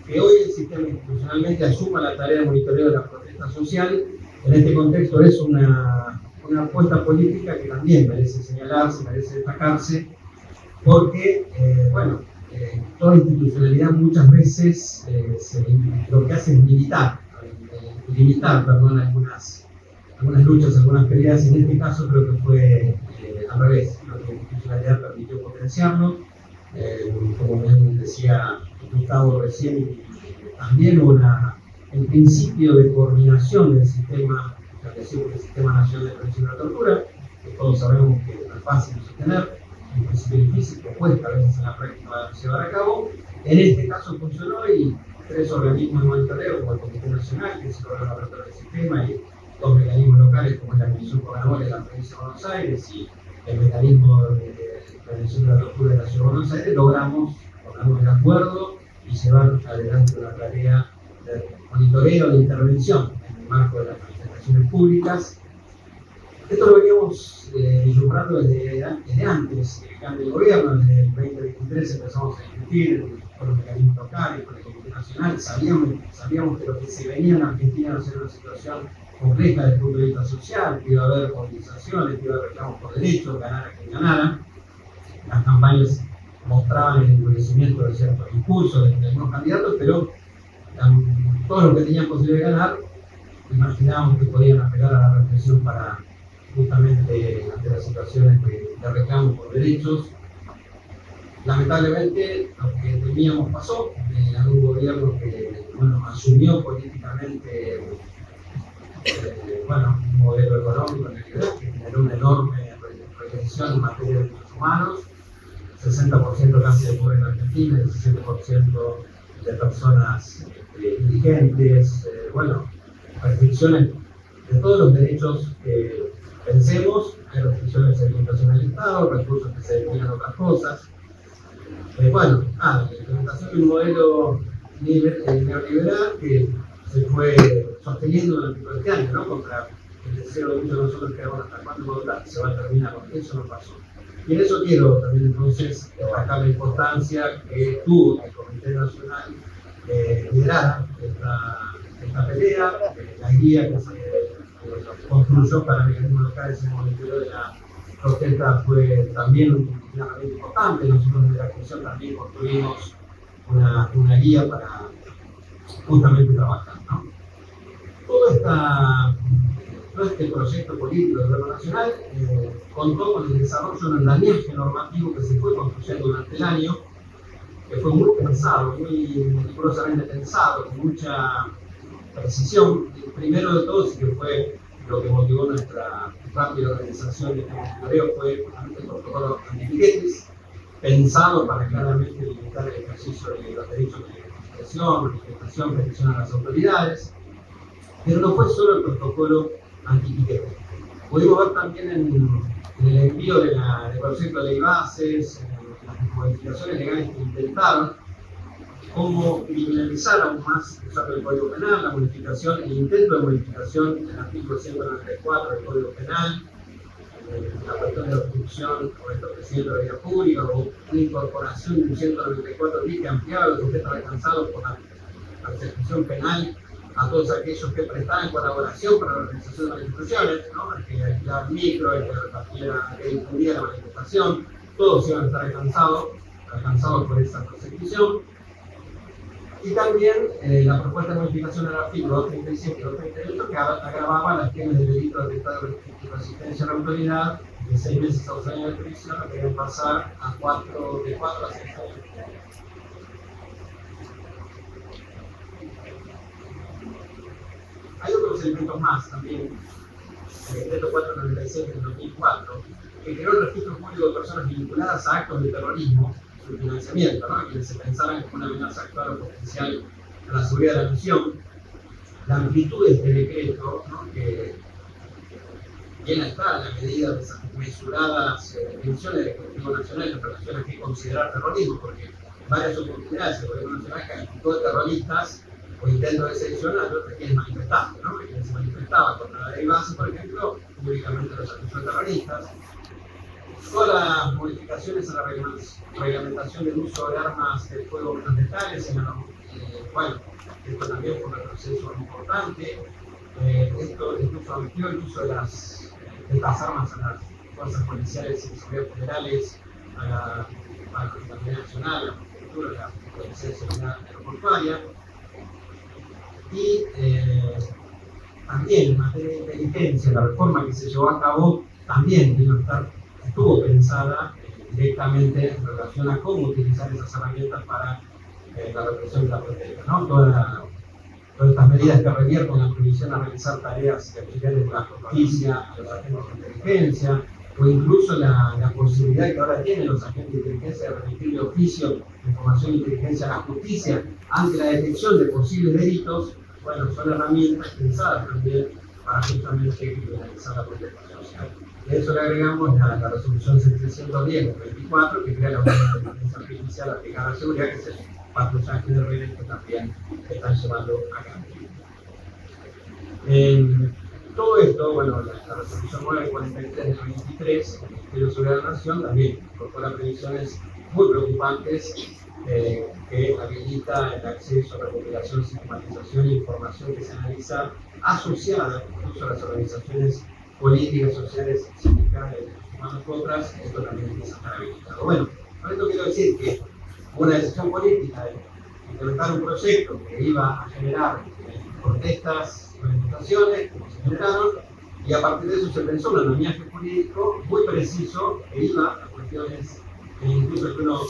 [SPEAKER 5] que hoy el sistema institucionalmente asuma la tarea de monitoreo de la protesta social. En este contexto es una apuesta política que también merece señalarse, merece destacarse, porque, toda institucionalidad muchas veces lo que hace es limitar algunas luchas, algunas peleas. En este caso creo que fue al revés, lo que la institucionalidad permitió potenciarlo. Como bien decía Gustavo recién, también el principio de coordinación del sistema, el Sistema Nacional de Prevención de la Tortura, que todos sabemos que no es fácil de sostener, es un principio difícil, que cuesta a veces en la práctica llevar a cabo. En este caso funcionó y 3 organismos de monitoreo, como el Comité Nacional, que es el órgano rector del sistema, y dos mecanismos locales como es la Comisión por la Memoria de la Provincia de Buenos Aires y el mecanismo de prevención de la tortura de la Ciudad de Buenos Aires, logramos de acuerdo y llevar adelante una tarea de monitoreo de intervención en el marco de las manifestaciones públicas. Esto lo veníamos vislumbrando desde antes del cambio de gobierno. Desde el 2023 empezamos a discutir con los mecanismos locales, con el Comité Nacional. Sabíamos que lo que se venía en Argentina era una situación compleja desde el punto de vista social, que iba a haber movilizaciones, que iba a haber reclamos por derechos, ganara quien ganara. Las campañas mostraban el endurecimiento de ciertos discursos de algunos candidatos, pero todos los que tenían posibilidad de ganar, imaginábamos que podían apelar a la represión para justamente ante las situaciones de reclamo por derechos. Lamentablemente, lo que temíamos pasó, a un gobierno que asumió políticamente un modelo económico neoliberal que generó una enorme retención en materia de derechos humanos, 60% casi de pobreza en Argentina, 17% de personas indigentes, restricciones de todos los derechos que pensemos, hay restricciones de limitación del Estado, recursos que se destinan a otras cosas. La implementación de un modelo neoliberal que se fue sosteniendo durante todo este año, ¿no? Contra el deseo de muchos de nosotros que hasta cuándo se va a terminar, porque eso no pasó. Y en eso quiero también entonces destacar la importancia que tuvo el Comité Nacional liderar esta pelea, la guía que se construyó para mecanismos locales en el momento de la protesta fue también una herramienta importante. Nosotros desde la Comisión también construimos una guía para justamente trabajar, ¿no? Todo este proyecto político del Gobierno Nacional contó con el desarrollo de un andamiaje normativo que se fue construyendo durante el año, que fue muy pensado, muy meticulosamente pensado, con mucha precisión. El primero de todos, y que fue lo que motivó nuestra rápida organización de este monitoreo, fue justamente el protocolo antipiquetes, pensado para claramente limitar el ejercicio de los derechos de expresión, manifestación, petición a las autoridades. Pero no fue solo el protocolo antipiquete. Pudimos ver también en el envío del proyecto de ley bases, en las modificaciones legales que intentaron, cómo criminalizar aún más el uso del Código Penal, la modificación, el intento de modificación del artículo 194 del Código Penal, la cuestión de obstrucción o entorpecimiento de la vida pública, o una incorporación de un 194 que ampliaba los sujetos alcanzados por la persecución penal a todos aquellos que prestaban colaboración para la organización de manifestaciones, ¿no? El que alquilaba el micro, el que difundía la manifestación, todos iban a estar alcanzados por esa persecución. Y también la propuesta de modificación del artículo 237 y 238 que agravaba las penas de delito de estado de resistencia a la autoridad de 6 meses a 2 años de prisión, que deben pasar de 4 a 6 años. Hay otros elementos más también. El decreto 497 del 2004, que creó el registro público de personas vinculadas a actos de terrorismo, su financiamiento, ¿no? Quienes se pensaran como una amenaza actual o potencial a la seguridad de la nación. La amplitud de este decreto, ¿no? Que viene a estar en la medida de esas mesuradas definiciones del Ejecutivo Nacional en relación a qué considerar terrorismo, porque en varias oportunidades el Gobierno Nacional calificó de terroristas o intentos de sedición a quienes manifestaban, ¿no? Quienes se manifestaban contra la ley base, por ejemplo, públicamente los acusó de terroristas. Todas las modificaciones a la reglamentación del uso de armas de fuego menos letales, esto también fue un retroceso importante. Esto incluso amplió el uso de estas armas a las fuerzas policiales y de seguridad federales, a la Policía Nacional, a la Prefectura, a la Policía de Seguridad Aeroportuaria. Y también en materia de inteligencia, la reforma que se llevó a cabo también estuvo pensada directamente en relación a cómo utilizar esas herramientas para la represión de la protesta, ¿no? Todas estas medidas que revierten la prohibición a realizar tareas que auxiliares de la justicia, a los agentes de inteligencia, o incluso la posibilidad que ahora tienen los agentes de inteligencia de remitir de oficio información de inteligencia a la justicia ante la detección de posibles delitos. Son herramientas pensadas también para justamente criminalizar la protesta social. Y a eso le agregamos la resolución 710-24, que crea la unidad de inteligencia artificial aplicada a la seguridad, que es el patrullaje de redes que también están llevando a cabo. Todo esto, bueno, la resolución 943 del 23 del Ministerio de Seguridad de la Nación también incorpora previsiones muy preocupantes que habilita el acceso a recopilación, sistematización e información que se analiza asociada incluso a las organizaciones políticas, sociales, sindicales, humanas u otras. Esto también empieza a estar habilitado. Bueno, con esto quiero decir que una decisión política de implementar un proyecto que iba a generar protestas, manifestaciones, como se generaron, y a partir de eso se pensó un andamiaje jurídico muy preciso que iba a cuestiones que incluso que uno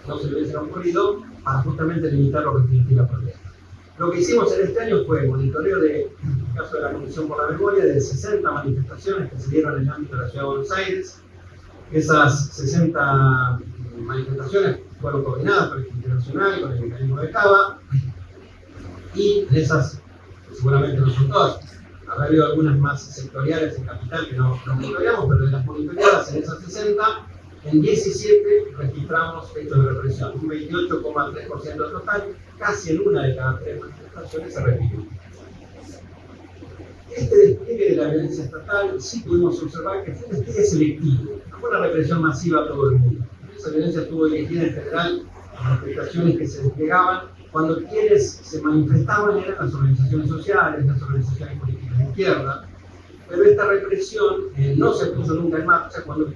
[SPEAKER 5] no se le hubiese ocurrido para justamente limitar lo que significa la protesta. Lo que hicimos en este año fue monitoreo en el caso de la Comisión por la Memoria, de 60 manifestaciones que se dieron en el ámbito de la Ciudad de Buenos Aires. Esas 60 manifestaciones fueron coordinadas por el Instituto Nacional con el mecanismo de Cava, y de esas, seguramente no son todas, habrá habido algunas más sectoriales en Capital que no monitoreamos, pero de las monitoreadas en esas 60, en 17 registramos hechos de represión, un 28,3% del total, casi en una de cada 3 manifestaciones se repitió. Este despliegue de la violencia estatal sí pudimos observar que fue un despliegue selectivo, no fue una represión masiva a todo el mundo. Esa violencia estuvo dirigida en general a manifestaciones que se desplegaban cuando quienes se manifestaban eran las organizaciones sociales, las organizaciones políticas de izquierda, pero esta represión no se puso nunca en marcha cuando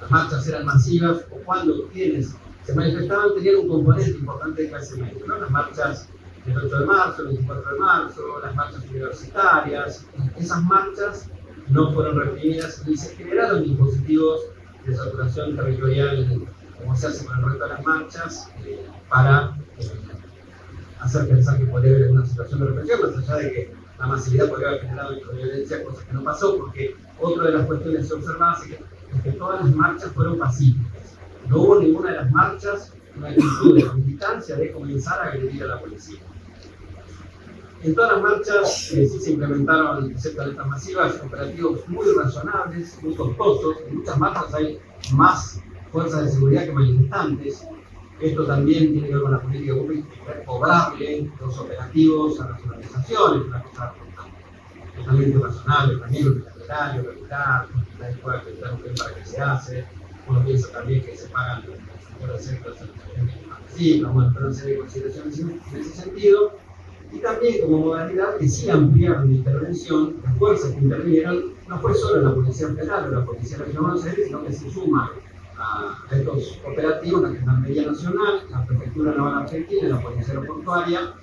[SPEAKER 5] las marchas eran masivas o cuando quienes se manifestaban tenían un componente importante de clase media, ¿no? Las marchas del 8 de marzo, el 24 de marzo, las marchas universitarias, esas marchas no fueron reprimidas y se generaron dispositivos de saturación territorial, como se hace con el resto de las marchas, para hacer pensar que podría haber una situación de represión, más allá de que la masividad podría haber generado violencia, cosa que no pasó, porque otra de las cuestiones que se observaba es que todas las marchas fueron pacíficas. No hubo ninguna de las marchas una actitud de militancia de comenzar a agredir a la policía. En todas las marchas sí se implementaron, excepto en estas masivas, operativos muy razonables, muy costosos. En muchas marchas hay más fuerzas de seguridad que manifestantes. Esto también tiene que ver con la política pública, cobrarle los operativos a las organizaciones, una cosa totalmente razonable, también lo bilateral, regular, nadie puede acreditar un bien para que se hace. Uno piensa también que se pagan por hacer las organizaciones que participan, bueno, pero se ve consideraciones en ese sentido. Y también como modalidad que sí ampliaron la intervención, las fuerzas que intervinieron no fue solo la Policía Federal o la Policía Nacional de Buenos Aires, sino que se suma a estos operativos la Gendarmería Nacional, la Prefectura Naval Argentina, la Policía Aeroportuaria,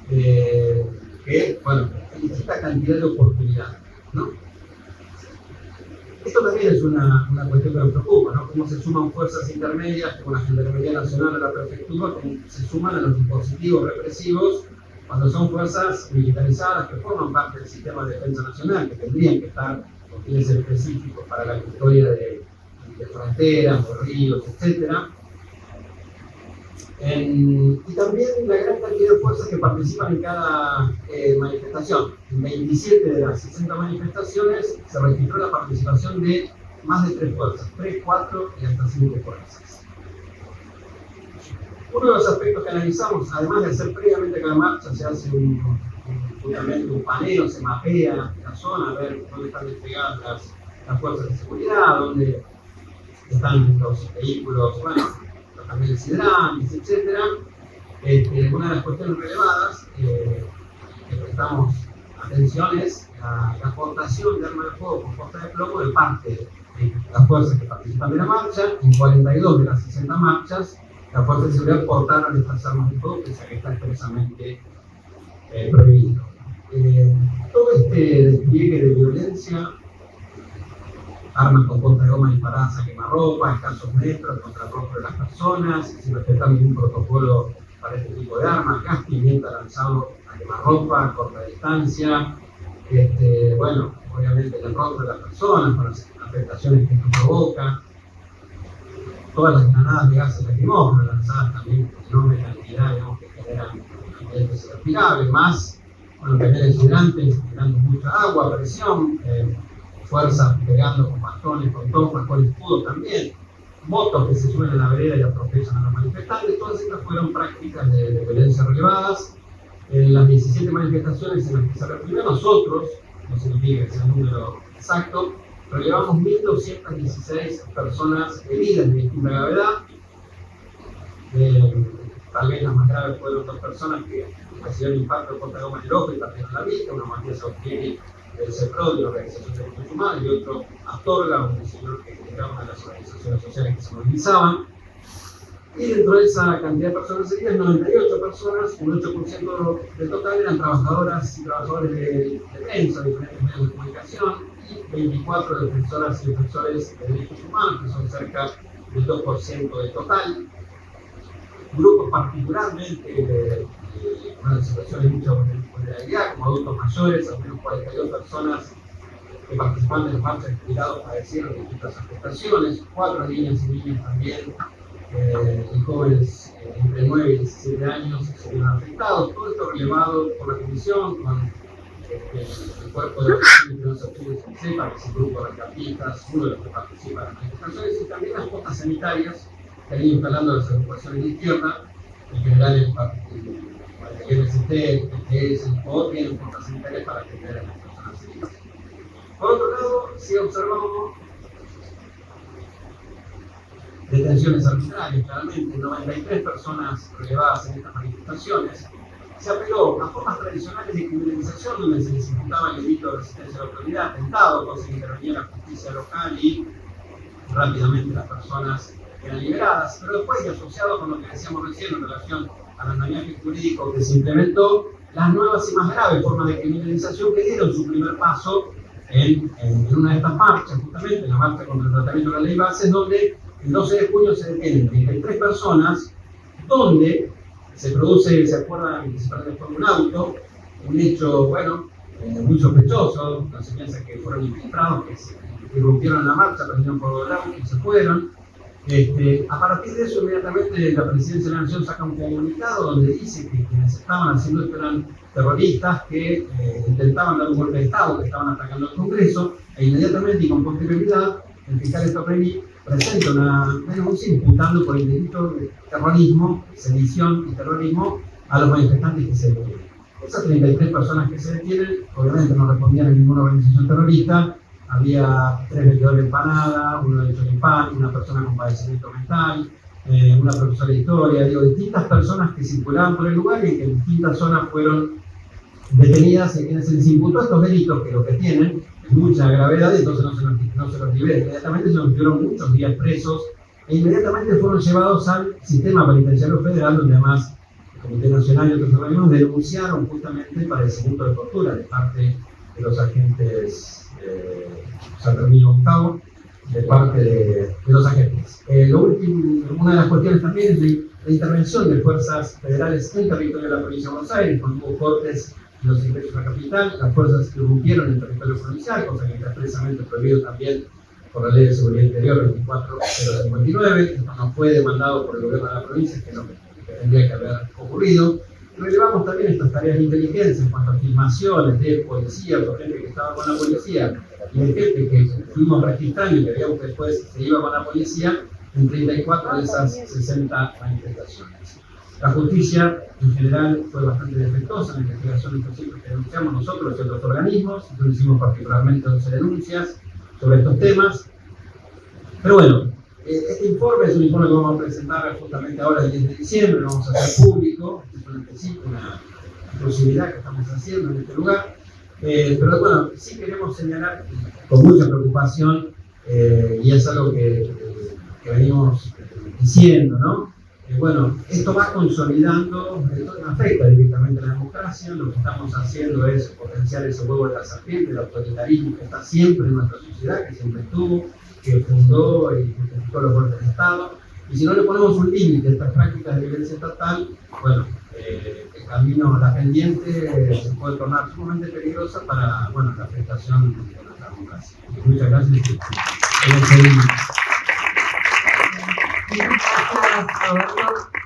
[SPEAKER 5] que, bueno, esta cantidad de oportunidades, ¿no? Esto también es una cuestión que nos preocupa, ¿no? Cómo se suman fuerzas intermedias como la Gendarmería Nacional o la Prefectura, cómo se suman a los dispositivos represivos cuando son fuerzas militarizadas que forman parte del sistema de defensa nacional, que tendrían que estar con fines específicos para la custodia de fronteras, de ríos, etc. Y también la gran cantidad de fuerzas que participan en cada manifestación. En 27 de las 60 manifestaciones se registró la participación de más de 3 fuerzas, 3, 4 y hasta 5 fuerzas. Uno de los aspectos que analizamos, además de hacer previamente cada marcha, se hace justamente un paneo, se mapea la zona, a ver dónde están desplegadas las fuerzas de seguridad, dónde están los vehículos, bueno, los camiones hidrantes, etc. Una de las cuestiones relevadas que prestamos atención es la aportación de armas de fuego con posta de plomo de parte de las fuerzas que participan de la marcha. En 42 de las 60 marchas, las fuerzas de seguridad portaron estas armas de fuego, pese a que está expresamente prohibido. Todo este despliegue de violencia, armas con punta de goma disparadas a quemarropa, escasos metros contra el rostro de las personas, sin respetar ningún protocolo para este tipo de armas, gas pimienta lanzado a quemarropa, a corta distancia, bueno, obviamente el rostro de las personas, con las afectaciones que esto provoca, todas las granadas de gases lacrimógenos lanzadas también con enorme cantidad, digamos, que generan ambientes irrespirables, más bueno, camiones gigantes tirando mucha agua, presión, fuerzas pegando con bastones, con tomas, con escudo también, motos que se suben a la vereda y atropellan a los manifestantes. Todas estas fueron prácticas de violencia relevadas. En las 17 manifestaciones en las que se reprimió, nosotros, no significa que sea el número exacto, relevamos 1.216 personas heridas de distinta gravedad. Tal vez las más graves fueron 2 personas que recibieron impacto de porta goma en el ojo y perdieron la vista, una Matías Austrieri del CEPRO, de la Organización de Derechos Humanos, y otro Astorga, un señor que era una de las organizaciones sociales que se movilizaban. Y dentro de esa cantidad de personas heridas, 98 personas, un 8% del total, eran trabajadoras y trabajadores de prensa, de diferentes medios de comunicación, y 24 defensoras y defensores de derechos humanos, que son cerca del 2% del total. Grupos particularmente de una situación de mucha vulnerabilidad, como adultos mayores, al menos 42 personas que participan de las marchas de jubilados padecieron distintas afectaciones, 4 niñas y niños también, y jóvenes entre 9 y 17 años se vieron afectados. Todo esto relevado por la Comisión, con el cuerpo de los activos en CEPA, que es el grupo de rescatistas, uno de los que participa en las manifestaciones, y también las postas sanitarias que han ido instalando las agrupaciones de izquierda, en general el MST, el PTS, el POD, tienen postas sanitarias para atender a las personas heridas. Por otro lado, sí observamos detenciones arbitrarias, claramente, 93 personas relevadas en estas manifestaciones. Se apeló a formas tradicionales de criminalización donde se les imputaba el delito de resistencia a la autoridad, atentado, cosa que intervenía la justicia local y rápidamente las personas eran liberadas, pero después, y asociado con lo que decíamos recién en relación al andamiaje jurídico que se implementó, las nuevas y más graves formas de criminalización que dieron su primer paso en una de estas marchas, justamente en la marcha contra el tratamiento de la ley Bases, donde el 12 de junio se detienen 33 personas, donde se produce, se acuerdan que se prende fuego un auto, un hecho, bueno, muy sospechoso, no se piensa que fueron infiltrados, que rompieron la marcha, prendieron fuego del auto y se fueron. A partir de eso, inmediatamente la Presidencia de la Nación saca un comunicado donde dice que quienes estaban haciendo esto eran terroristas que intentaban dar un golpe de Estado, que estaban atacando el Congreso, e inmediatamente y con posterioridad, el fiscal Estoprelli presenta una denuncia imputando por el delito de terrorismo, sedición y terrorismo a los manifestantes que se detienen. Esas 33 personas que se detienen, obviamente no respondían a ninguna organización terrorista. Había 3 vendedores de empanada, uno de choripán, una persona con padecimiento mental, una profesora de historia, distintas personas que circulaban por el lugar y que en distintas zonas fueron detenidas y a quienes se les imputó estos delitos, que lo que tienen es mucha gravedad, y entonces no se los libera. Inmediatamente se los tuvieron muchos días presos e inmediatamente fueron llevados al sistema penitenciario federal, donde además el Comité Nacional y otros organismos denunciaron justamente padecimiento de tortura de parte de los agentes San Ramiro Octavo, de parte de los agentes. Lo último, una de las cuestiones también es la intervención de fuerzas federales en el territorio de la provincia de Buenos Aires, cuando hubo cortes en los ingresos a la capital, las fuerzas que irrumpieron en el territorio provincial, cosa que está expresamente prohibido también por la Ley de Seguridad Interior 24059. Esto no fue demandado por el gobierno de la provincia, que es lo que tendría que haber ocurrido. Relevamos también estas tareas de inteligencia en cuanto a filmaciones de policía, o gente que estaba con la policía, y de gente que fuimos registrando y que veíamos que después se iba con la policía en 34 de esas 60 manifestaciones. La justicia en general fue bastante defectuosa en la investigación de estos hechos que denunciamos nosotros y otros organismos. Nosotros hicimos particularmente 11 denuncias sobre estos temas. Pero bueno, este informe es un informe que vamos a presentar justamente ahora el 10 de diciembre, lo vamos a hacer público. Es una posibilidad que estamos haciendo en este lugar. Pero bueno, sí queremos señalar con mucha preocupación, y es algo que venimos diciendo, ¿no? Bueno, esto va consolidando, esto afecta directamente a la democracia. Lo que estamos haciendo es potenciar ese huevo de la serpiente, el autoritarismo que está siempre en nuestra sociedad, que siempre estuvo, que fundó y justificó los golpes de Estado. Y si no le ponemos un límite a estas prácticas de violencia estatal, bueno, el camino, la pendiente se puede tornar sumamente peligrosa para, bueno, la afectación de nuestra democracia. Muchas gracias.
[SPEAKER 1] Gracias, Roberto.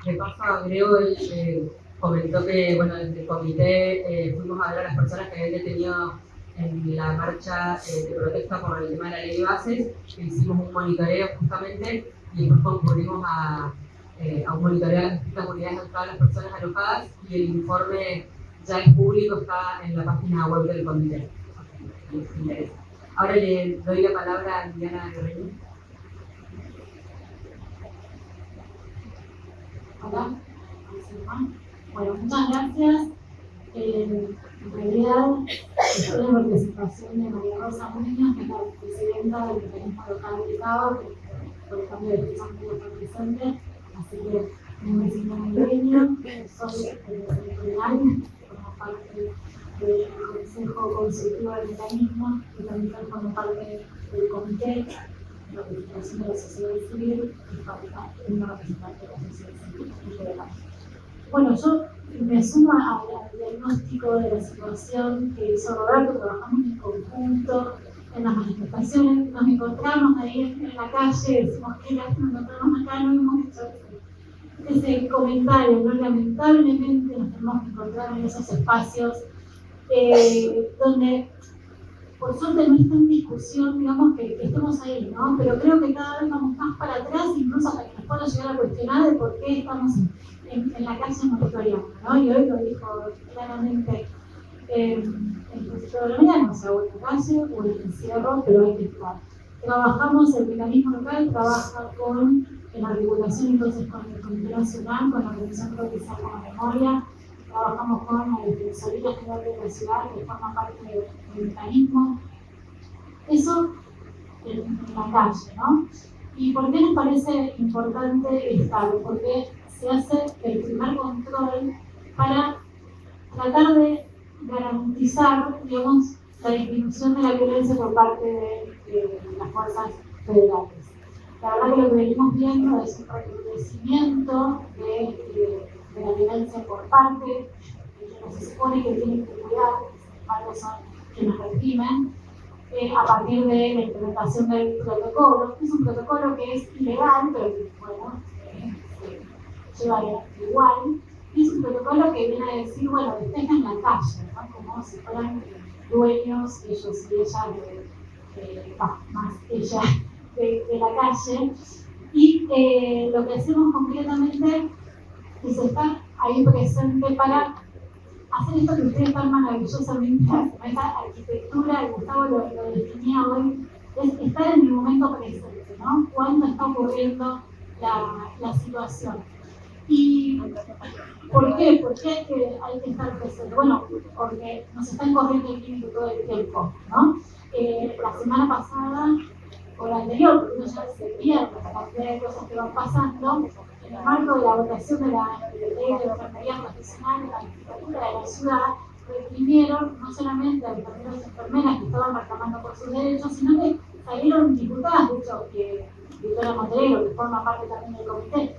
[SPEAKER 1] De paso agrego comentó que, bueno, desde el comité fuimos a ver a las personas que habían detenido en la marcha de protesta por el tema de la ley de bases, que hicimos un monitoreo justamente y después concurrimos a un monitoreo de las distintas unidades de todas las personas alojadas y el informe ya es público, está en la página web del comité. Si les interesa. Ahora le doy la palabra a Diana Guerrero.
[SPEAKER 6] Hola, bueno, muchas gracias. En realidad, estoy en participación de María Rosa Muñoz, que es la presidenta del mecanismo local de CABA, por el cambio de fecha muy presente, así que me siento muy dueño, soy territorial, formo parte del Consejo Consultivo del Mecanismo y también formo parte del comité de representación de la sociedad civil y falta una representante de la sociedad civil en general. Bueno, yo me sumo al diagnóstico de la situación que hizo Roberto, trabajamos en conjunto en las manifestaciones, nos encontramos ahí en la calle, decimos que nos encontramos acá, no hemos hecho ese comentario, ¿no? Lamentablemente nos tenemos que encontrar en esos espacios donde por suerte no está en discusión, digamos, que estemos ahí, ¿no? Pero creo que cada vez vamos más para atrás, incluso hasta que nos pueda llegar a cuestionar de por qué estamos en la calle monitoreando, ¿no? Y hoy lo dijo claramente el profesor de la mañana, o sea, o en la calle o en el encierro, pero hay que estar. Trabajamos, el mecanismo local trabaja con la regulación, entonces con el Comité Nacional, con la Organización Provincial con la Memoria, trabajamos con la Defensoría General de la Ciudad, que forma parte del mecanismo. Eso en la calle, ¿no? ¿Y por qué nos parece importante estar? Porque se hace el primer control para tratar de garantizar, digamos, la disminución de la violencia por parte de las fuerzas federales. La verdad que lo que venimos viendo es un recrudecimiento de la violencia por parte de quienes se supone que tienen que cuidar, sin embargo son quienes reprimen, a partir de la implementación del protocolo. Es un protocolo que es ilegal, pero que, bueno, se lleva igual. Y es un protocolo que viene a decir, bueno, despejen la calle, ¿no? Como si fueran dueños, ellos y ellas, más ella de la calle. Y lo que hacemos concretamente es estar ahí presente para hacer esto que ustedes tan maravillosamente hacen, esta arquitectura, Gustavo lo definía hoy, es estar en el momento presente, ¿no? Cuando está ocurriendo la situación. ¿Y por qué? ¿Por qué hay que estar presente? Bueno, porque nos están corriendo el límite todo el tiempo, ¿no? La semana pasada, o la anterior, porque uno ya se pierde la cantidad de cosas que van pasando, en el marco de la votación de la ley de enfermería profesional de la legislatura de la ciudad, reprimieron no solamente a enfermeros y enfermeras que estaban reclamando por sus derechos, sino que salieron diputadas, de hecho, que Victoria Montenegro, que forma parte también del comité,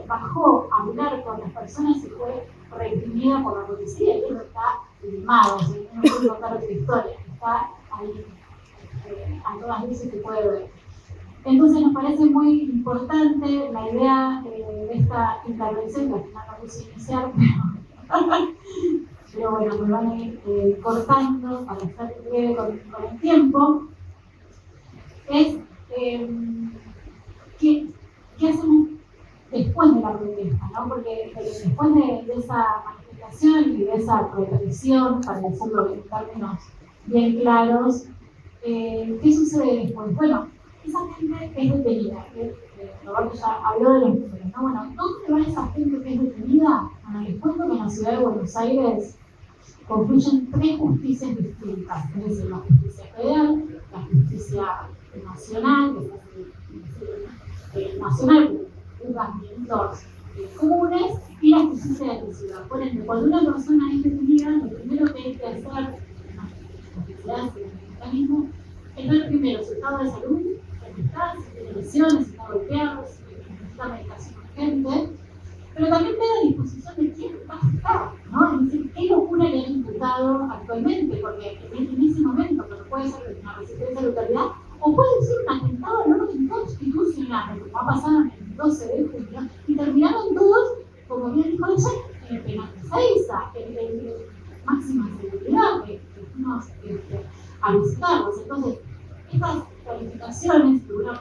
[SPEAKER 6] bajó a hablar con las personas y fue reprimida por la policía, y eso está filmado, o sea, no puedo contar otra historia, está ahí a todas luces que puede ver. Entonces nos parece muy importante la idea de esta intervención, que al final no puse iniciar, pero bueno, me van a ir cortando para estar breve con el tiempo. Es ¿qué hacemos después de la protesta, ¿no? Porque después de esa manifestación y de esa represión, para decirlo en términos bien claros, ¿qué sucede después? Bueno, esa gente es detenida. Roberto ya habló de los números, ¿no? Bueno, ¿dónde va esa gente que es detenida? Bueno, les cuento que en la ciudad de Buenos Aires confluyen tres justicias distintas, es decir, la justicia federal, la justicia nacional, que es nacional, juzgamientos comunes, y la justicia de la ciudad. Por ende, cuando una persona es detenida, lo primero que hay que hacer en la sociedad, en el mecanismo, es ver primero su estado de salud, si tiene lesiones, si está golpeado, si necesita medicación urgente, pero también ve a disposición de quién va a estar, ¿no? Es decir, qué locura le han imputado actualmente, porque en ese momento, pero puede ser una resistencia de autoridad, o puede ser un atentado al orden constitucional, lo que va a pasar el 12 de junio, y terminaron todos, como bien dijo ella, en el penal. estas calificaciones, que uno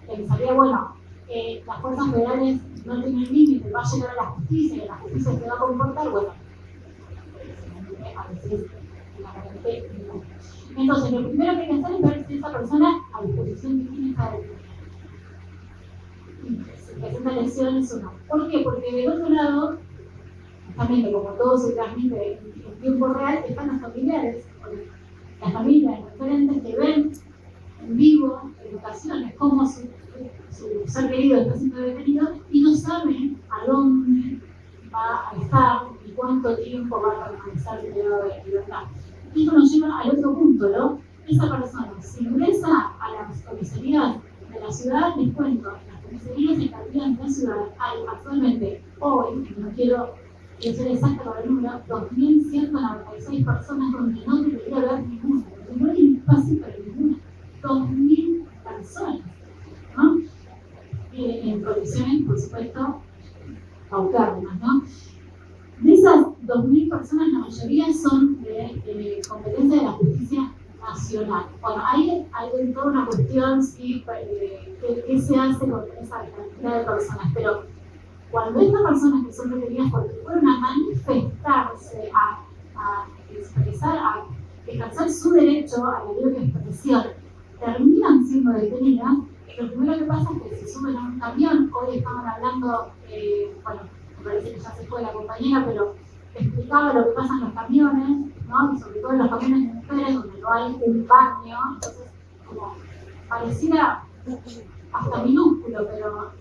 [SPEAKER 6] pensaría, bueno, las fuerzas federales no tienen límite, va a llegar a la justicia y la justicia se va a comportar, bueno, a veces claramente no. Entonces, lo primero que hay que hacer es ver si esa persona a disposición tiene esa derecho. Si presenta lesiones o no. ¿Por qué? Porque del otro lado, justamente como todo se transmite en tiempo real, están los familiares, las familias diferentes que ven en vivo, en ocasiones, cómo su ser querido está siendo detenido y no saben a dónde va a estar y cuánto tiempo va a permanecer privado de libertad. Y esto nos lleva al otro punto, ¿no? Esa persona, si ingresa a las comisarías de la ciudad, les cuento, las comisarías encargadas de la ciudad hay actualmente, hoy, no quiero ser exacta con el número, 2.196 personas donde no debería haber ninguna, donde no hay espacio para ninguna. 2.000 personas, ¿no? En condiciones, por supuesto, paupérrimas, ¿no? De esas 2.000 personas, la mayoría son de competencia de la justicia nacional. Bueno, ahí hay toda una cuestión, sí, qué se hace con esa cantidad de personas, pero cuando estas personas que son detenidas porque fueron a manifestarse, a expresar, a ejercer su derecho a la libre expresión, terminan siendo detenidas, lo primero que pasa es que se suben a un camión. Hoy estaban hablando, bueno, me parece que ya se fue la compañera, pero explicaba lo que pasa en los camiones, ¿no? Y sobre todo en los camiones de mujeres, donde no hay un baño, entonces, como pareciera hasta minúsculo, pero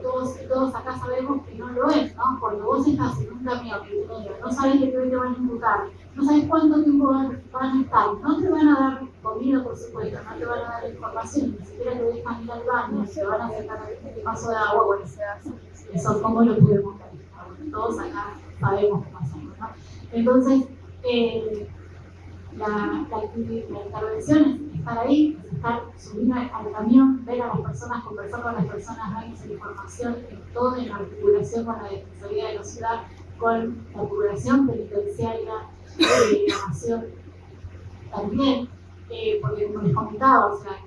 [SPEAKER 6] todos acá sabemos que no lo es, ¿no? Cuando vos estás en un camión que no sabes de qué te van a imputar, no sabes cuánto tiempo van a estar, no te van a dar comida, por supuesto, no te van a dar información, ni siquiera te dejan ir al baño, te van a sacar el vaso de agua, bueno, eso cómo lo podemos calificar. Bueno, todos acá sabemos qué pasa, ¿no? Entonces, la intervención es estar ahí, es estar subiendo al camión, ver a las personas, conversar con las personas, darles la información, todo en articulación con la Defensoría de la Ciudad, con la Procuración Penitenciaria de la Nación también, porque como les comentaba, o sea,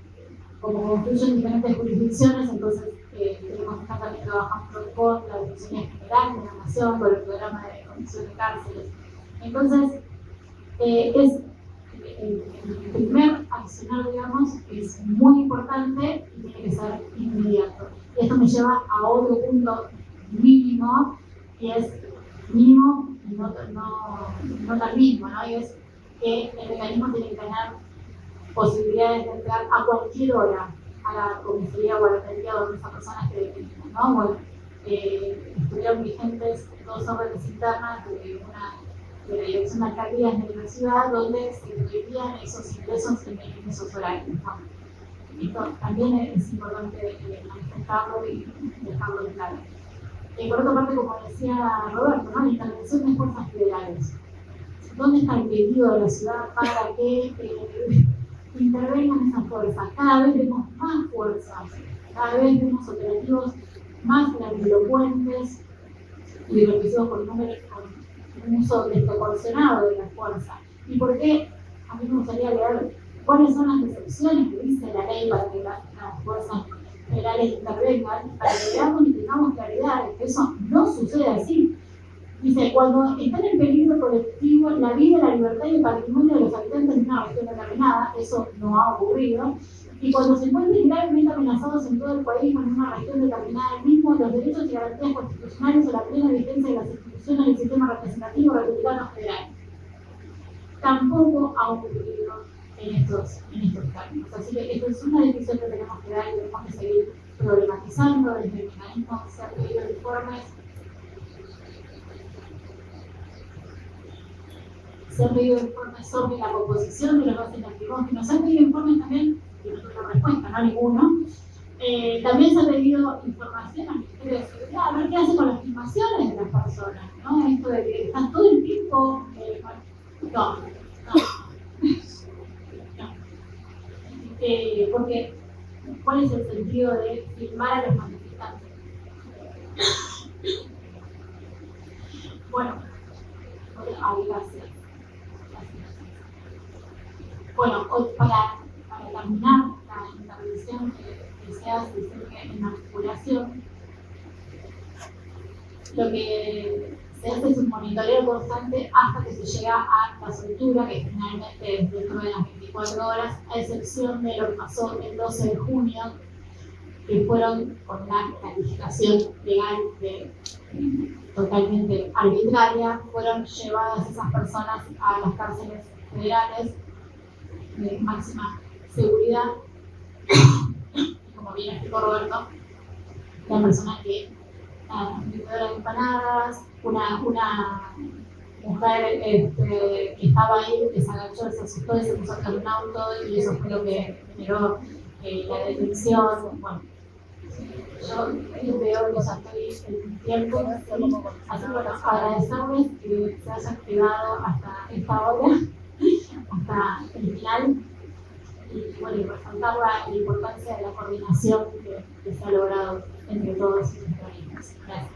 [SPEAKER 6] como confluyen diferentes jurisdicciones, entonces tenemos que estar también trabajando con la Defensoría General de la Nación, con el programa de condición de cárceles. Entonces, es el primer accionar, digamos, es muy importante y tiene que ser inmediato. Y esto me lleva a otro punto mínimo, y es mínimo y no tan mismo, ¿no? Y es que el mecanismo tiene que tener posibilidades de entrar a cualquier hora a la comisaría o a la alcaldía donde esas personas que detengan, ¿no? Bueno, estuvieron vigentes 2 órdenes internas de la Dirección de Alcaldías de la ciudad, donde se prohibían esos ingresos en esos horarios, ¿no? Esto también es importante manifestarlo y dejarlo claro. Por otra parte, como decía Roberto, ¿no? La intervención de fuerzas federales. ¿Dónde está el pedido de la ciudad para que intervengan esas fuerzas? Cada vez vemos más fuerzas, cada vez vemos operativos más grandilocuentes y realizados con números, con un uso desproporcionado de la fuerza. ¿Y por qué? A mí me gustaría leer cuáles son las excepciones que dice la ley para que las fuerzas federales intervengan, para que veamos y tengamos claridad de que eso no sucede así. Dice, cuando están en peligro colectivo la vida, la libertad y el patrimonio de los habitantes de una región determinada, eso no ha ocurrido, y cuando se encuentren gravemente amenazados en todo el país o en una región determinada, el mismo, los derechos y garantías constitucionales o la plena vigencia de las instituciones del sistema representativo republicano federal. Tampoco ha ocurrido en estos términos. Así que esto es una decisión que tenemos que dar y tenemos que seguir problematizando desde el mecanismo que se ha pedido informes. Se han pedido informes sobre la composición de los gases lacrimógenos, se han pedido informes también, y no tengo respuesta, no ninguno. También se ha pedido información al Ministerio de Seguridad, a ver qué hace con las filmaciones de las personas, ¿no? Esto de que están todo el tiempo. No. Porque, ¿cuál es el sentido de filmar a los manifestantes? Bueno, gracias. Bueno, para lo que se hace es un monitoreo constante hasta que se llega a la soltura, que finalmente es dentro de las 24 horas, a excepción de lo que pasó el 12 de junio, que fueron con una calificación legal totalmente arbitraria, fueron llevadas esas personas a las cárceles federales de máxima seguridad. Y como bien explicó Roberto, la persona que vendedora de empanadas, una mujer que estaba ahí, que se agachó, se asustó y se puso a hacer un auto, y eso fue lo que generó la detención. Bueno, yo veo que ya estoy en tiempo, así que agradecerles que se hayan quedado hasta esta hora, hasta el final, y bueno, y resaltar la importancia de la coordinación que se ha logrado entre todos los organismos. Gracias.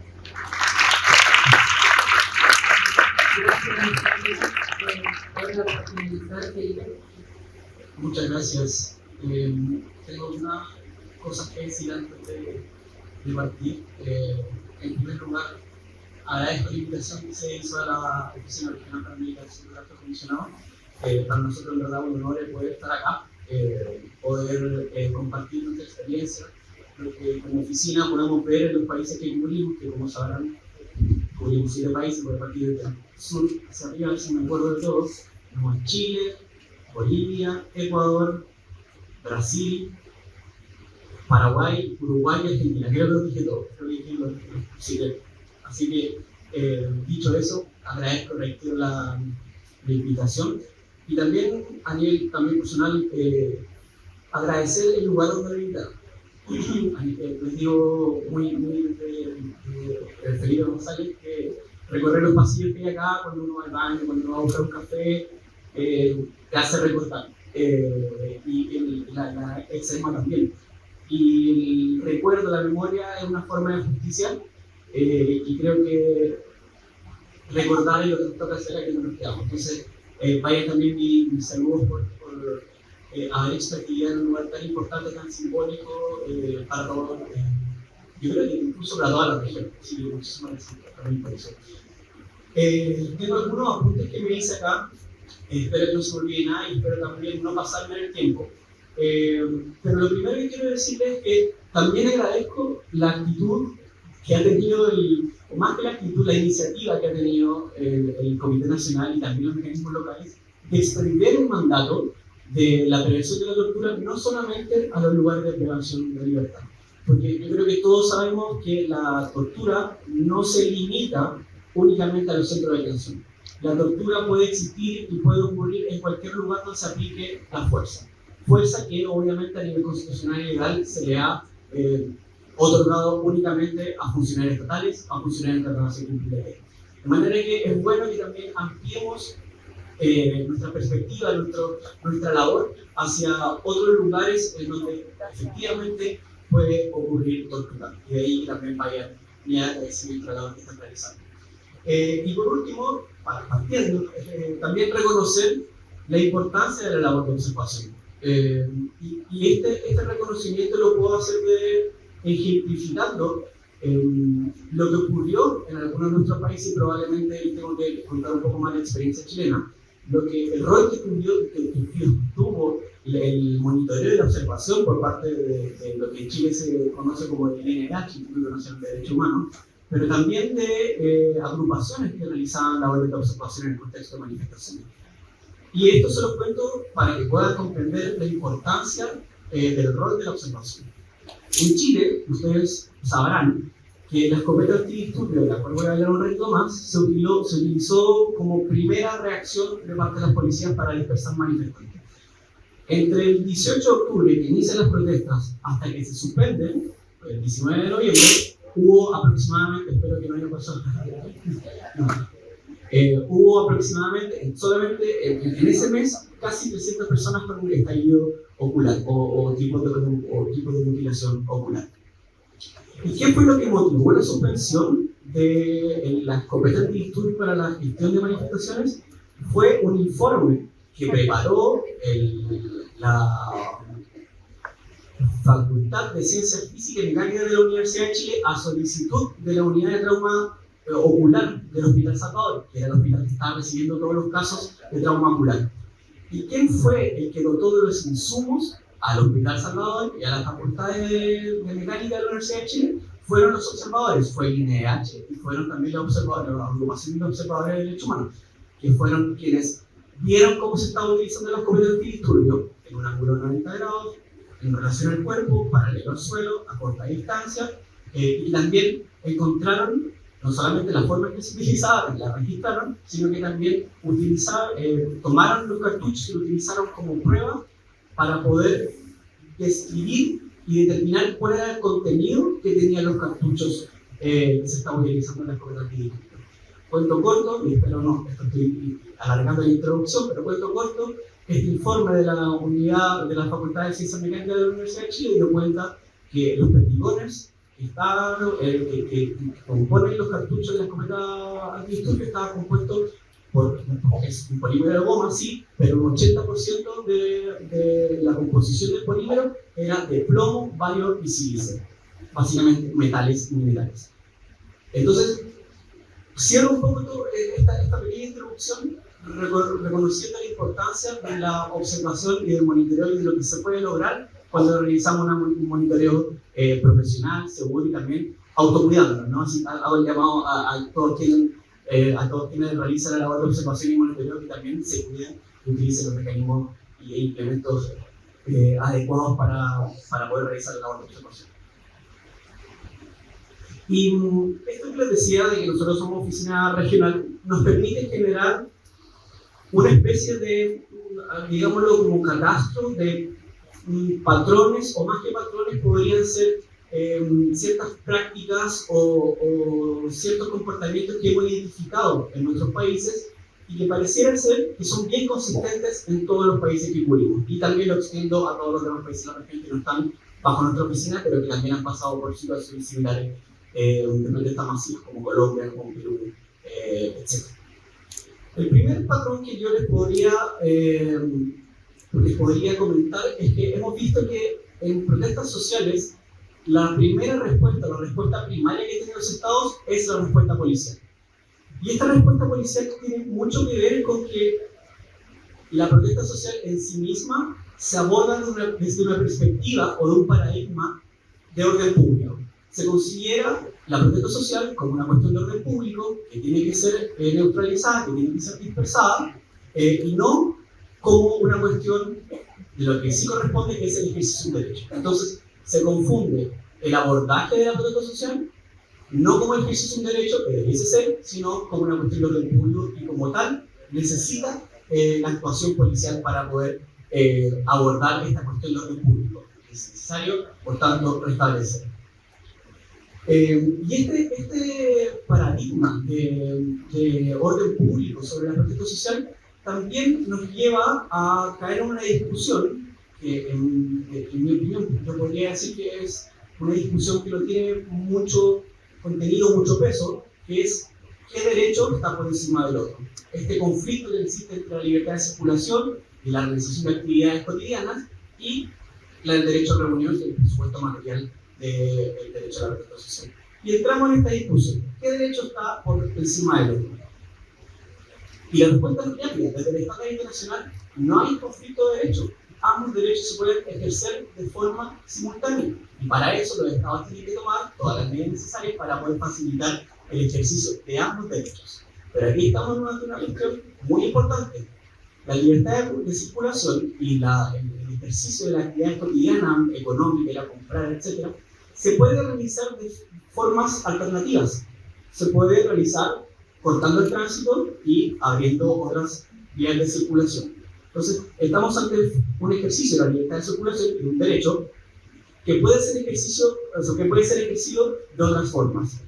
[SPEAKER 7] Muchas gracias. Tengo una cosa que decir antes de partir. En primer lugar, agradezco la invitación que se hizo a la Oficina Regional para América del Sur del Alto Comisionado. Para nosotros, en verdad, un honor poder estar acá, poder compartir nuestra experiencia, lo que como oficina podemos ver en los países que cubrimos, que como sabrán, cubrimos 7 países, por partir del sur hacia arriba, si me acuerdo de todos, tenemos Chile, Bolivia, Ecuador, Brasil, Paraguay, Uruguay y Argentina. Creo que lo dije todo, así que dicho eso, agradezco, reitero la invitación, y también a nivel también personal agradecer el lugar donde me invitaron. Les digo muy de Felipe González que recorrer los pasillos que hay acá cuando uno va al baño, cuando uno va a buscar un café, te hace recordar, y la extrema también. Y el recuerdo, la memoria es una forma de justicia, y creo que recordar es lo que nos toca hacer aquí donde nos quedamos. Entonces, vaya también mis saludos por haber hecho esta actividad en un lugar tan importante, tan simbólico para todos. Yo creo que incluso para toda la región. Así que muchísimas gracias también por eso. Tengo algunos apuntes que me hice acá. Espero que no se me olvide nada y espero también no pasarme en el tiempo. Pero lo primero que quiero decirles es que también agradezco la actitud que ha tenido, o más que la actitud, la iniciativa que ha tenido el Comité Nacional y también los mecanismos locales de extender un mandato de la prevención de la tortura no solamente a los lugares de privación de libertad. Porque yo creo que todos sabemos que la tortura no se limita únicamente a los centros de detención. La tortura puede existir y puede ocurrir en cualquier lugar donde se aplique la fuerza. Fuerza que obviamente a nivel constitucional y legal se le ha otorgado únicamente a funcionarios estatales, a funcionarios de la Nación Cumplida de ley. De manera que es bueno que también ampliemos nuestra perspectiva, nuestra labor hacia otros lugares en donde efectivamente puede ocurrir tortura. Y de ahí que también vayan mi agradecimiento a la labor que están realizando. Y por último, partiendo, también reconocer la importancia de la labor de observación. Y este reconocimiento lo puedo hacer ejemplificando lo que ocurrió en algunos de nuestros países, y probablemente tengo que contar un poco más la experiencia chilena. El rol que tuvo el monitoreo y la observación por parte de lo que en Chile se conoce como el INH, Instituto Nacional de Derechos Humanos, pero también de agrupaciones que realizaban labores de observación en el contexto de manifestaciones. Y esto se lo cuento para que puedan comprender la importancia del rol de la observación. En Chile, ustedes sabrán que la escopeta antidisturbios, de la cual voy a hablar un ratito más, se utilizó como primera reacción de parte de las policías para dispersar manifestantes. Entre el 18 de octubre, que inician las protestas, hasta que se suspenden, el 19 de noviembre, hubo aproximadamente, espero que no haya pasado nada, hubo aproximadamente, solamente en ese mes, casi 300 personas con un estallido ocular o tipos de mutilación ocular. ¿Y qué fue lo que motivó la suspensión de la escopeta antidisturbios para la gestión de manifestaciones? Fue un informe que preparó la Facultad de Ciencias Físicas y Mecánicas de la Universidad de Chile a solicitud de la Unidad de Trauma ocular del Hospital Salvador, que era el hospital que estaba recibiendo todos los casos de trauma ocular. ¿Y quién fue el que dotó de los insumos al Hospital Salvador y a la Facultad de Mecánica de la Universidad de Chile? Fueron los observadores, fue el INEH y fueron también los observadores, la agrupación de observadores de derechos humanos, que fueron quienes vieron cómo se estaban utilizando los cometas antidisturbios en un ángulo de 90 grados, en relación al cuerpo, paralelo al suelo, a corta distancia, y también encontraron no solamente la forma en que se utilizaba, la registraron, sino que también tomaron los cartuchos y lo utilizaron como prueba para poder describir y determinar cuál era el contenido que tenían los cartuchos que se estaban utilizando en las cometas antidisturbios. Cuento corto, y espero no, estoy alargando la introducción, pero cuento corto, este informe de la unidad de la Facultad de Ciencias Mecánicas de la Universidad de Chile dio cuenta que los perdigones que componen los cartuchos de las cometas antidisturbios estaban compuestos por un polímero de goma, sí, pero un 80% de la composición del polímero era de plomo, bario y sílice, básicamente metales y minerales. Entonces, cierro un poco esta pequeña introducción reconociendo la importancia de la observación y del monitoreo y de lo que se puede lograr cuando realizamos un monitoreo profesional, seguro y también autocuidándonos, ¿no? Así hago el llamado a todos quienes realizan la labor de observación y monitoreo que también se cuiden y utilicen los mecanismos e implementos adecuados para poder realizar la labor de observación. Y esto que les decía de que nosotros somos oficina regional nos permite generar una especie de, digámoslo, como catastro de patrones, o más que patrones, podrían ser ciertas prácticas o ciertos comportamientos que hemos identificado en nuestros países y que parecieran ser que son bien consistentes en todos los países que cubrimos. Y también lo extiendo a todos los demás países de la región que no están bajo nuestra oficina, pero que también han pasado por situaciones similares de protestas masivas como Colombia, como Perú, etc. El primer patrón que yo les podría comentar es que hemos visto que en protestas sociales la primera respuesta, la respuesta primaria que tienen los estados es la respuesta policial. Y esta respuesta policial tiene mucho que ver con que la protesta social en sí misma se aborda desde una perspectiva o de un paradigma de orden público. Se considera la protesta social como una cuestión de orden público que tiene que ser neutralizada, que tiene que ser dispersada, y no como una cuestión de lo que sí corresponde, que es el ejercicio de un derecho. Entonces, se confunde el abordaje de la protesta social no como el ejercicio de un derecho, que debiese ser, sino como una cuestión de orden público y como tal necesita la actuación policial para poder abordar esta cuestión de orden público. Es necesario, por tanto, restablecer. Y este paradigma de orden público sobre la protesta social también nos lleva a caer en una discusión que, en mi opinión, yo podría decir que es una discusión que no tiene mucho contenido, mucho peso, que es qué derecho está por encima del otro. Este conflicto que existe entre la libertad de circulación y la realización de actividades cotidianas y el derecho a reunión y el presupuesto material del derecho a la protesta social. Y entramos en esta discusión. ¿Qué derecho está por encima del otro? Y la respuesta es rápida. Desde el estándar internacional no hay conflicto de derechos. Ambos derechos se pueden ejercer de forma simultánea. Y para eso los estados tienen que tomar todas las medidas necesarias para poder facilitar el ejercicio de ambos derechos. Pero aquí estamos en una cuestión muy importante. La libertad de circulación y el ejercicio de la actividad cotidiana, económica, ir a comprar, etc., se puede realizar de formas alternativas. Se puede realizar cortando el tránsito y abriendo otras vías de circulación. Entonces, estamos ante un ejercicio de la libertad de circulación y un derecho que puede ser ejercido de otras formas.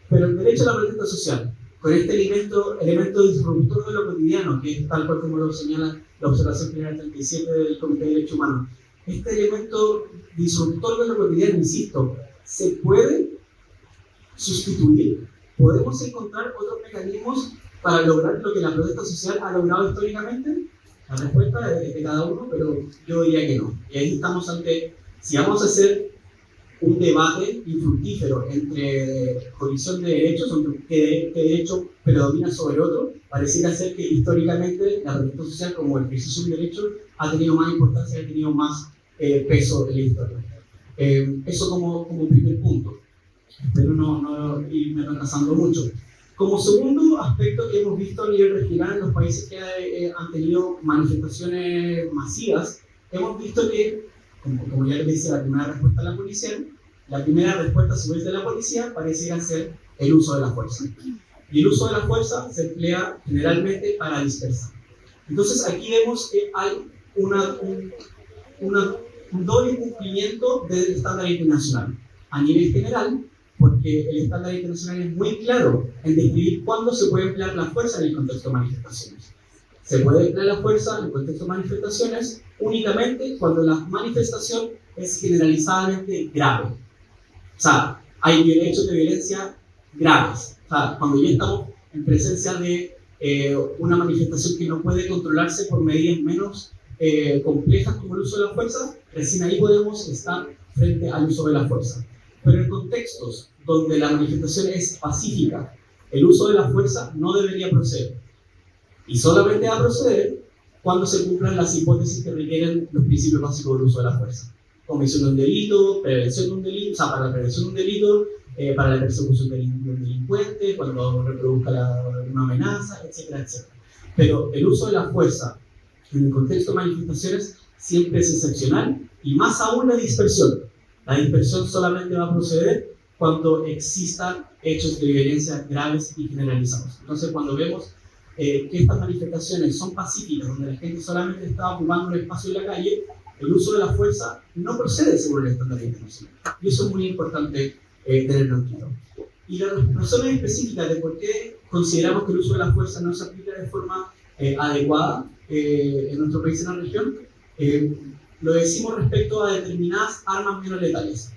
[SPEAKER 7] Pero el derecho a la protesta social, con este elemento disruptor de lo cotidiano, que es tal cual como lo señala la observación general 37 del Comité de Derechos Humanos, este elemento disruptor de lo cotidiano, insisto, se puede sustituir. ¿Podemos encontrar otros mecanismos para lograr lo que la protesta social ha logrado históricamente? La respuesta es de cada uno, pero yo diría que no. Y ahí estamos ante, si vamos a hacer un debate infructífero entre colisión de derechos, entre qué derecho predomina sobre otro. Pareciera ser que históricamente la protesta social como el ejercicio de un derecho ha tenido más importancia, ha tenido más peso en la historia. Eso como primer punto. Espero no irme retrasando mucho. Como segundo aspecto que hemos visto a nivel regional en los países que han tenido manifestaciones masivas, hemos visto que, como ya les decía, la primera respuesta a la policía, la primera respuesta a su vez de la policía pareciera ser el uso de la fuerza. Y el uso de la fuerza se emplea generalmente para dispersar. Entonces aquí vemos que hay un doble cumplimiento del estándar internacional. A nivel general, porque el estándar internacional es muy claro en describir cuándo se puede emplear la fuerza en el contexto de manifestaciones. Se puede emplear la fuerza en el contexto de manifestaciones únicamente cuando la manifestación es generalizadamente grave. O sea, hay hechos de violencia graves. O sea, cuando ya estamos en presencia de una manifestación que no puede controlarse por medidas menos complejas como el uso de la fuerza, recién ahí podemos estar frente al uso de la fuerza. Pero en contextos donde la manifestación es pacífica, el uso de la fuerza no debería proceder. Y solamente va a proceder cuando se cumplan las hipótesis que requieren los principios básicos del uso de la fuerza. Comisión de un delito, prevención de un delito, o sea, para la prevención de un delito, para la persecución del delincuente, cuando reproduzca una amenaza, etcétera, etcétera. Pero el uso de la fuerza en el contexto de manifestaciones siempre es excepcional, y más aún la dispersión. La dispersión solamente va a proceder cuando existan hechos de violencia graves y generalizados. Entonces, cuando vemos que estas manifestaciones son pacíficas, donde la gente solamente está ocupando el espacio de la calle, el uso de la fuerza no procede según el estándar internacional. Y eso es muy importante tenerlo en claro. Y las razones específicas de por qué consideramos que el uso de la fuerza no se aplica de forma adecuada en nuestro país, en la región, lo decimos respecto a determinadas armas menos letales.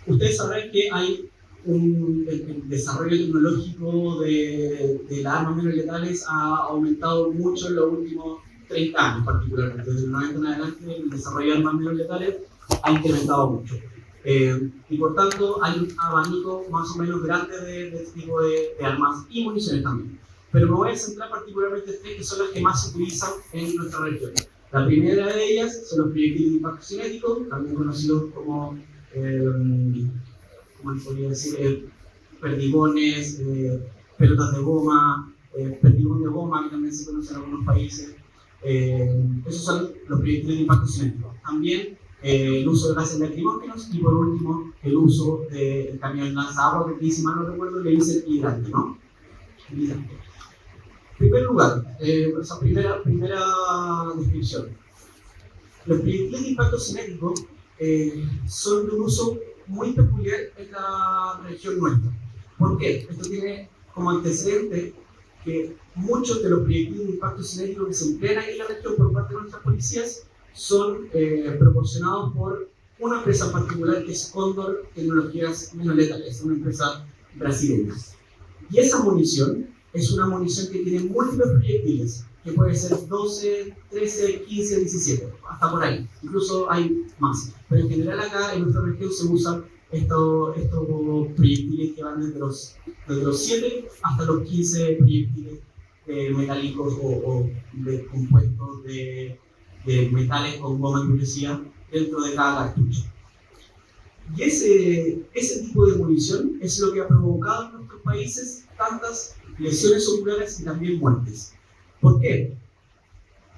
[SPEAKER 7] Ustedes sabrán que hay el desarrollo tecnológico de las armas menos letales ha aumentado mucho en los últimos 30 años, particularmente. Desde el 90 en adelante, el desarrollo de armas menos letales ha incrementado mucho. Y por tanto, hay un abanico más o menos grande de este tipo de armas y municiones también. Pero me voy a centrar particularmente en tres que son las que más se utilizan en nuestra región. La primera de ellas son los proyectiles de impacto cinético, también conocidos como, ¿cómo se podría decir? Perdigones, pelotas de goma, perdigón de goma, que también se conocen en algunos países. Esos son los proyectiles de impacto cinético. También el uso de gases lacrimógenos y, por último, el uso del camión lanzaagua, que aquí, si mal no recuerdo, le dicen hidrante, ¿no? Hidrante. En primer lugar, esa primera descripción. Los proyectiles de impacto cinético son de un uso muy peculiar en la región nuestra. ¿Por qué? Esto tiene como antecedente que muchos de los proyectiles de impacto cinético que se emplean aquí en la región por parte de nuestras policías son proporcionados por una empresa particular que es Cóndor Tecnologías Menos Letales, una empresa brasileña. Y esa munición es una munición que tiene múltiples proyectiles, que puede ser 12, 13, 15, 17, hasta por ahí. Incluso hay más. Pero en general acá en nuestra región se usan estos proyectiles que van desde los 7 hasta los 15 proyectiles metálicos o de compuestos de metales con goma endurecida dentro de cada cartucho. Y ese tipo de munición es lo que ha provocado en nuestros países tantas lesiones oculares y también muertes. ¿Por qué?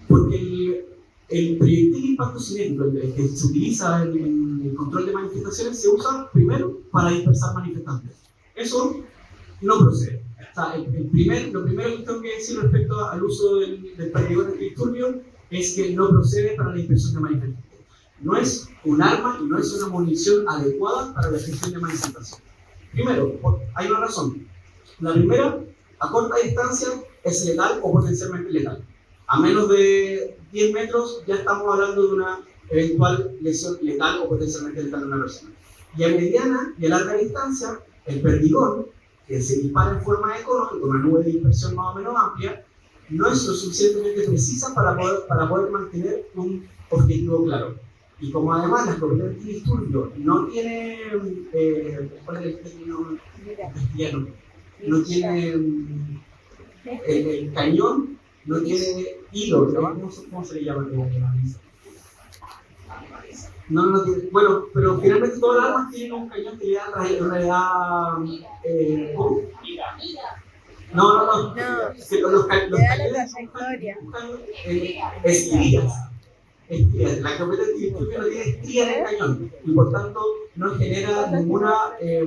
[SPEAKER 7] Porque el proyectil de impacto cinético, el que se utiliza en el control de manifestaciones, se usa primero para dispersar manifestantes. Eso no procede. O sea, lo primero que tengo que decir respecto al uso del perdigón antidisturbio es que no procede para la dispersión de manifestantes. No es un arma y no es una munición adecuada para la gestión de manifestación. Primero, hay una razón. La primera, a corta distancia es letal o potencialmente letal. A menos de 10 metros ya estamos hablando de una eventual lesión letal o potencialmente letal de una persona. Y a mediana y a larga distancia, el perdigón, que se dispara en forma de cono, con una nube de dispersión más o menos amplia, no es lo suficientemente precisa para poder mantener un objetivo claro. Y como además la escopeta antidisturbio no tiene, ¿cuál es el término castellano? No tiene el cañón, no tiene hilo, ¿no? ¿Cómo se le llama? No tiene. Bueno, pero finalmente todas las armas tienen un cañón que le da ¿cómo? No. Que los cañones estrías. La escopeta antidisturbio no tiene estrías en el cañón y por tanto no genera ninguna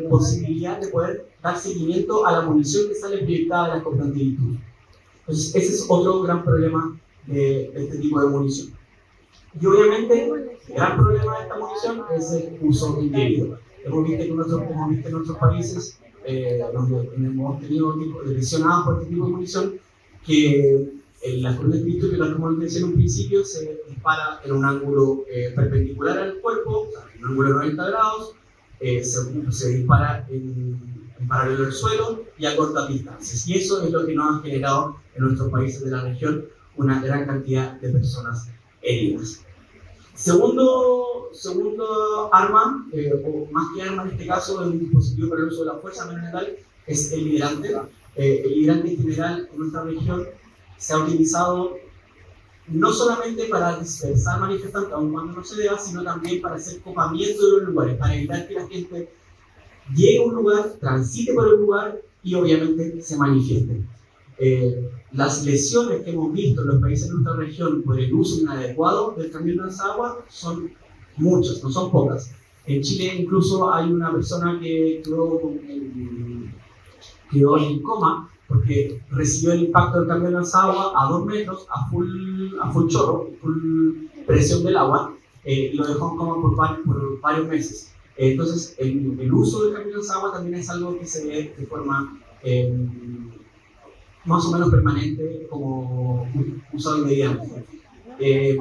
[SPEAKER 7] posibilidad de poder dar seguimiento a la munición que sale proyectada de la escopeta antidisturbio. Entonces ese es otro gran problema de este tipo de munición. Y obviamente el gran problema de esta munición es el uso indebido. Hemos visto en otros países donde hemos tenido lesionados por este tipo de munición que la escopeta antidisturbio, como mencioné en un principio, se dispara en un ángulo perpendicular al cuerpo, o sea, en un ángulo de 90 grados, se dispara en paralelo al suelo y a cortas distancias. Y eso es lo que nos ha generado en nuestros países de la región una gran cantidad de personas heridas. Segundo arma, o más que arma en este caso, es un dispositivo para el uso de la fuerza menos letal, es el hidrante. El hidrante en general en nuestra región se ha utilizado no solamente para dispersar manifestantes, aun cuando no se deba, sino también para hacer copamiento de los lugares, para evitar que la gente llegue a un lugar, transite por el lugar y obviamente se manifieste. Las lesiones que hemos visto en los países de nuestra región por el uso inadecuado del camión lanzagua son muchas, no son pocas. En Chile incluso hay una persona que quedó en coma porque recibió el impacto del camión lanzagua a 2 metros, a full chorro, full presión del agua, y lo dejó en coma por varios meses. Entonces, el uso del camión lanzagua también es algo que se ve de forma más o menos permanente como usado inmediatamente. Y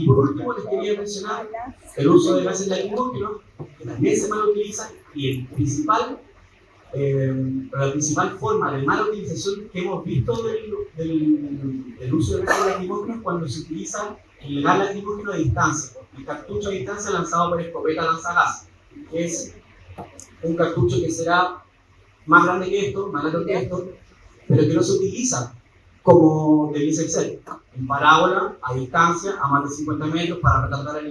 [SPEAKER 7] por último les quería mencionar el uso de gases lacrimógenos, que también se mal utiliza, y la principal forma de mala utilización que hemos visto del uso de gases lacrimógenos es cuando se utiliza el gas lacrimógeno a distancia, el cartucho a distancia lanzado por escopeta lanzagas, que es un cartucho que será más grande que esto, más largo que esto, pero que no se utiliza como debiese ser, en parábola, a distancia, a más de 50 metros, para retardar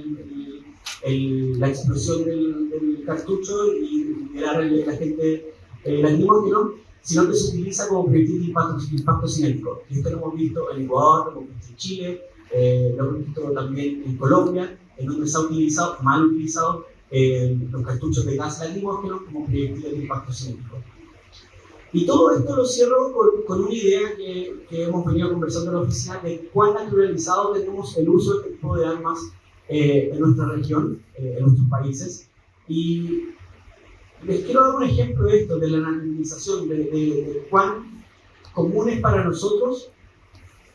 [SPEAKER 7] la explosión del cartucho y liberar el agente lacrimógeno, sino que se utiliza como proyectil de impacto cinético. Esto lo hemos visto en Ecuador, lo hemos visto en Chile, lo hemos visto también en Colombia, en donde se ha utilizado, mal utilizado, los cartuchos de gas lacrimógeno como proyectiles de impacto cinético. Y todo esto lo cierro con una idea que hemos venido conversando en la oficina de cuán naturalizado tenemos el uso de este tipo de armas en nuestra región, en nuestros países. Y les quiero dar un ejemplo de esto, de la naturalización, de cuán común es para nosotros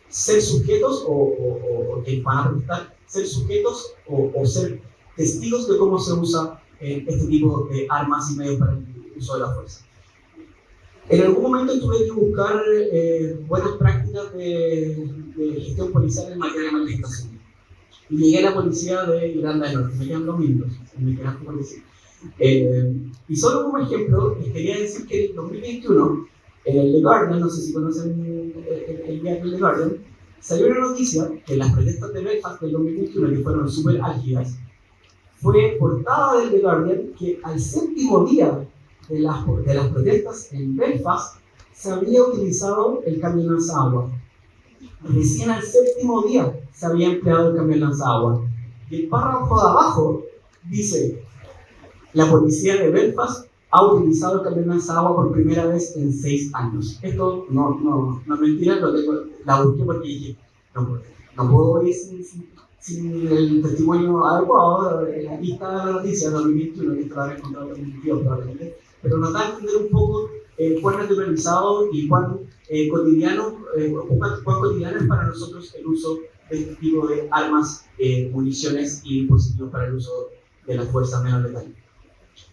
[SPEAKER 7] ser sujetos, o que van a protestar, ser sujetos o ser testigos de cómo se usa este tipo de armas y medios para el uso de la fuerza. En algún momento tuve que buscar buenas prácticas de gestión policial en materia de manifestación. Y llegué a la policía de Irlanda del Norte, me quedan 2 minutos, me quedan como policía. Y solo como ejemplo, les quería decir que en 2021, en el The Guardian, no sé si conocen el diario The Guardian, salió una noticia que las protestas de Belfast del 2021, que fueron súper álgidas, fue portada del The Guardian que al 7º día de las protestas en Belfast se había utilizado el camión lanzagua. Recién al 7º día se había empleado el camión lanzagua. Y el párrafo de abajo dice: la policía de Belfast ha utilizado el camión lanzagua por primera vez en 6 años. Esto no es mentira, la busqué porque dije, no puedo ir sin el testimonio adecuado. Aquí está la noticia de 2021, que estaba encontrado en el tío probablemente, pero nos da a entender un poco cuán naturalizado y cuán cotidiano es para nosotros el uso de este tipo de armas, municiones y dispositivos para el uso de la fuerza menos letal.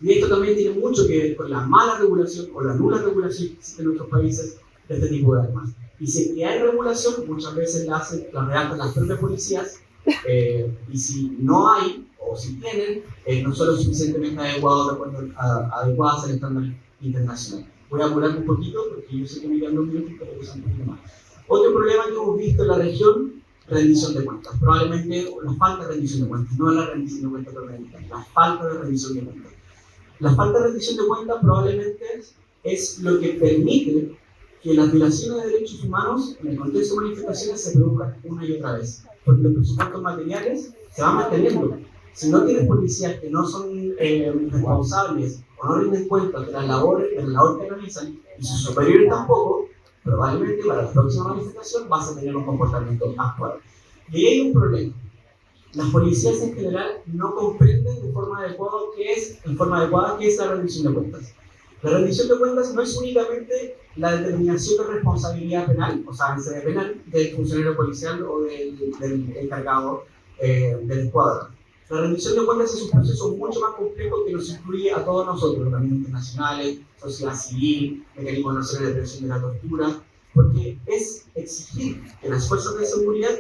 [SPEAKER 7] Y esto también tiene mucho que ver con la mala regulación o la nula regulación que existe en nuestros países de este tipo de armas. Y si hay regulación, muchas veces la redactan las propias policías, y si no hay, o si tienen, no son lo suficientemente adecuadas al estándar internacional. Voy a apurar un poquito porque yo sé que me quedan 2 minutos, pero es un poquito más. Otro problema que hemos visto en la región, rendición de cuentas. Probablemente la falta de rendición de cuentas, no la rendición de cuentas permanente, la falta de rendición de cuentas. La falta de rendición de cuentas probablemente es lo que permite que las violaciones de derechos humanos en el contexto de manifestaciones se produzcan una y otra vez. Porque los presupuestos materiales se van manteniendo. Si no tienes policías que no son responsables o no rinden cuenta de la labor que realizan, y sus superiores tampoco, probablemente para la próxima manifestación vas a tener un comportamiento actual. Y ahí hay un problema. Las policías en general no comprenden de forma adecuada qué es la rendición de cuentas. La rendición de cuentas no es únicamente la determinación de responsabilidad penal, o sea, en penal del funcionario policial o del encargado del escuadrón. La rendición de cuentas es un proceso mucho más complejo que nos incluye a todos nosotros, organismos internacionales, sociedad civil, mecanismos nacionales de prevención de la tortura, porque es exigir que las fuerzas de seguridad,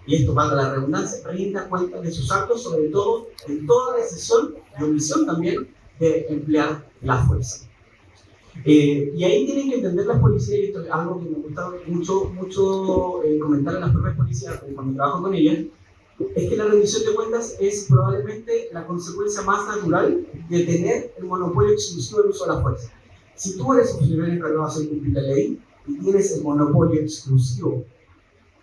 [SPEAKER 7] y esto valga la redundancia, rindan cuenta de sus actos, sobre todo en toda decisión y omisión también de emplear la fuerza. Y ahí tienen que entender las policías, y esto es algo que me gusta mucho comentar a las propias policías cuando trabajo con ellas, es que la rendición de cuentas es probablemente la consecuencia más natural de tener el monopolio exclusivo del uso de la fuerza. Si tú eres un funcionario encargado de hacer cumplir la ley y tienes el monopolio exclusivo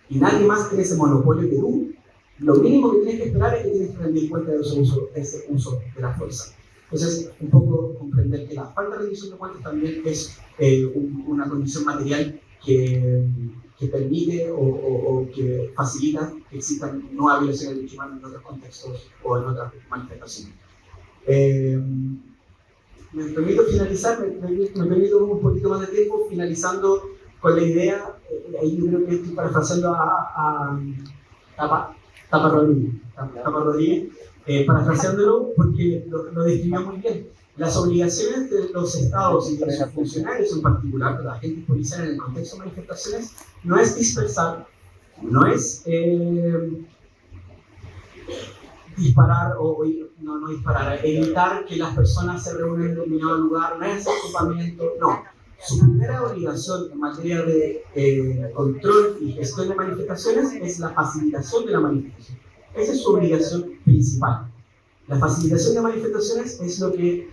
[SPEAKER 7] y nadie más tiene ese monopolio que tú, lo mínimo que tienes que esperar es que tienes que rendir cuenta de ese uso de la fuerza. Entonces, un poco comprender que la falta de rendición de cuentas también es una condición material que permite o que facilita que existan nuevas violaciones de derechos humanos en otros contextos o en otras manifestaciones. Me permito finalizar, me permito un poquito más de tiempo, finalizando con la idea, ahí yo creo que estoy parafraseando a Tapa Rodríguez, parafraseándolo porque lo describió muy bien. Las obligaciones de los estados y de sus funcionarios en particular, de la agentes policiales en el contexto de manifestaciones, no es dispersar, no es disparar no disparar, evitar que las personas se reúnan en determinado lugar, no es ocupamiento, no. Su primera obligación en materia de control y gestión de manifestaciones es la facilitación de la manifestación. Esa es su obligación principal. La facilitación de manifestaciones es lo que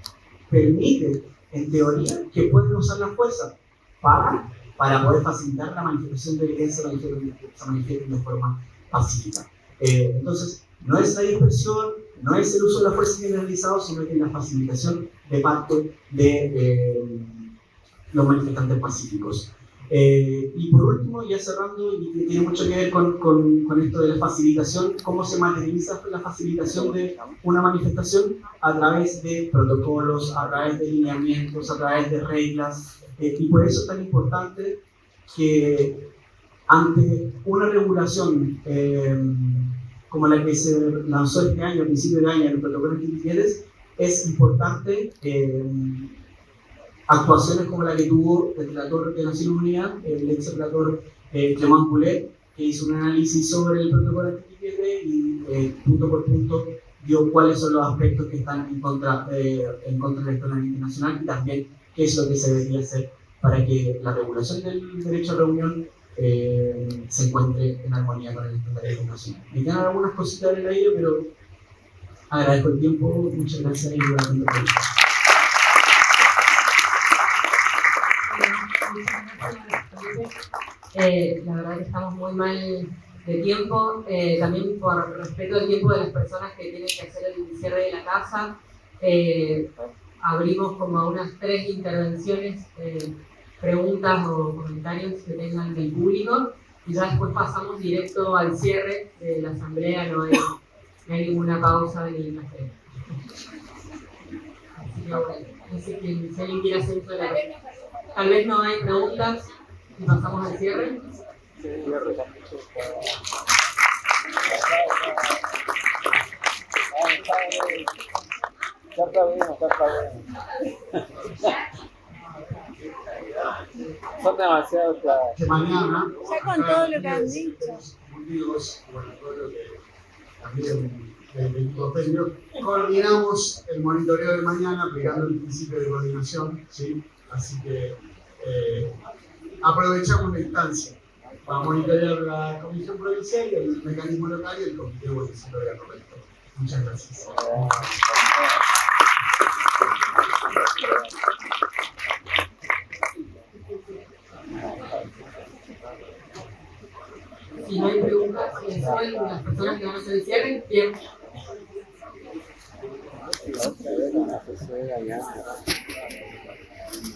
[SPEAKER 7] permite, en teoría, que pueden usar la fuerza para poder facilitar la manifestación de evidencia, se manifiesten de forma pacífica. Entonces, no es la dispersión, no es el uso de la fuerza generalizado, sino que es la facilitación de parte de los manifestantes pacíficos. Y por último, ya cerrando, y que tiene mucho que ver con esto de la facilitación, cómo se materializa la facilitación de una manifestación a través de protocolos, a través de lineamientos, a través de reglas, y por eso es tan importante que ante una regulación como la que se lanzó este año, a principio de año, el protocolo antipiquetes, es importante actuaciones como la que tuvo el relator de Naciones Unidas, el ex relator Clément Boulet, que hizo un análisis sobre el protocolo antipiquete y punto por punto dio cuáles son los aspectos que están en contra del estándar internacional y también qué es lo que se debería hacer para que la regulación del derecho a reunión se encuentre en armonía con el estándar internacional. Me quedan algunas cositas en el aire, pero agradezco el tiempo, muchas gracias y buenas noches.
[SPEAKER 1] La verdad que estamos muy mal de tiempo, también por respeto al tiempo de las personas que tienen que hacer el cierre de la casa. Abrimos como a unas 3 intervenciones, preguntas o comentarios que tengan del público y ya después pasamos directo al cierre de la asamblea, no hay ninguna pausa ni café. Así que bueno, no sé si alguien quiere hacer uso de la... Tal vez no hay preguntas y pasamos al cierre.
[SPEAKER 8] Son demasiado claras.
[SPEAKER 7] Que mañana,
[SPEAKER 9] Ya con todo lo que han dicho.
[SPEAKER 7] Unidos, bueno, todo lo que también
[SPEAKER 9] del equipo técnico, coordinamos el monitoreo de mañana aplicando el principio de coordinación, ¿sí? Así que aprovechamos la instancia para monitorear la Comisión Provincial, el mecanismo local y el Comité Municipal de Armamento. Muchas gracias.
[SPEAKER 1] Si no hay preguntas, son las personas que van a hacer el cierre, bien.
[SPEAKER 8] No se ve, ya.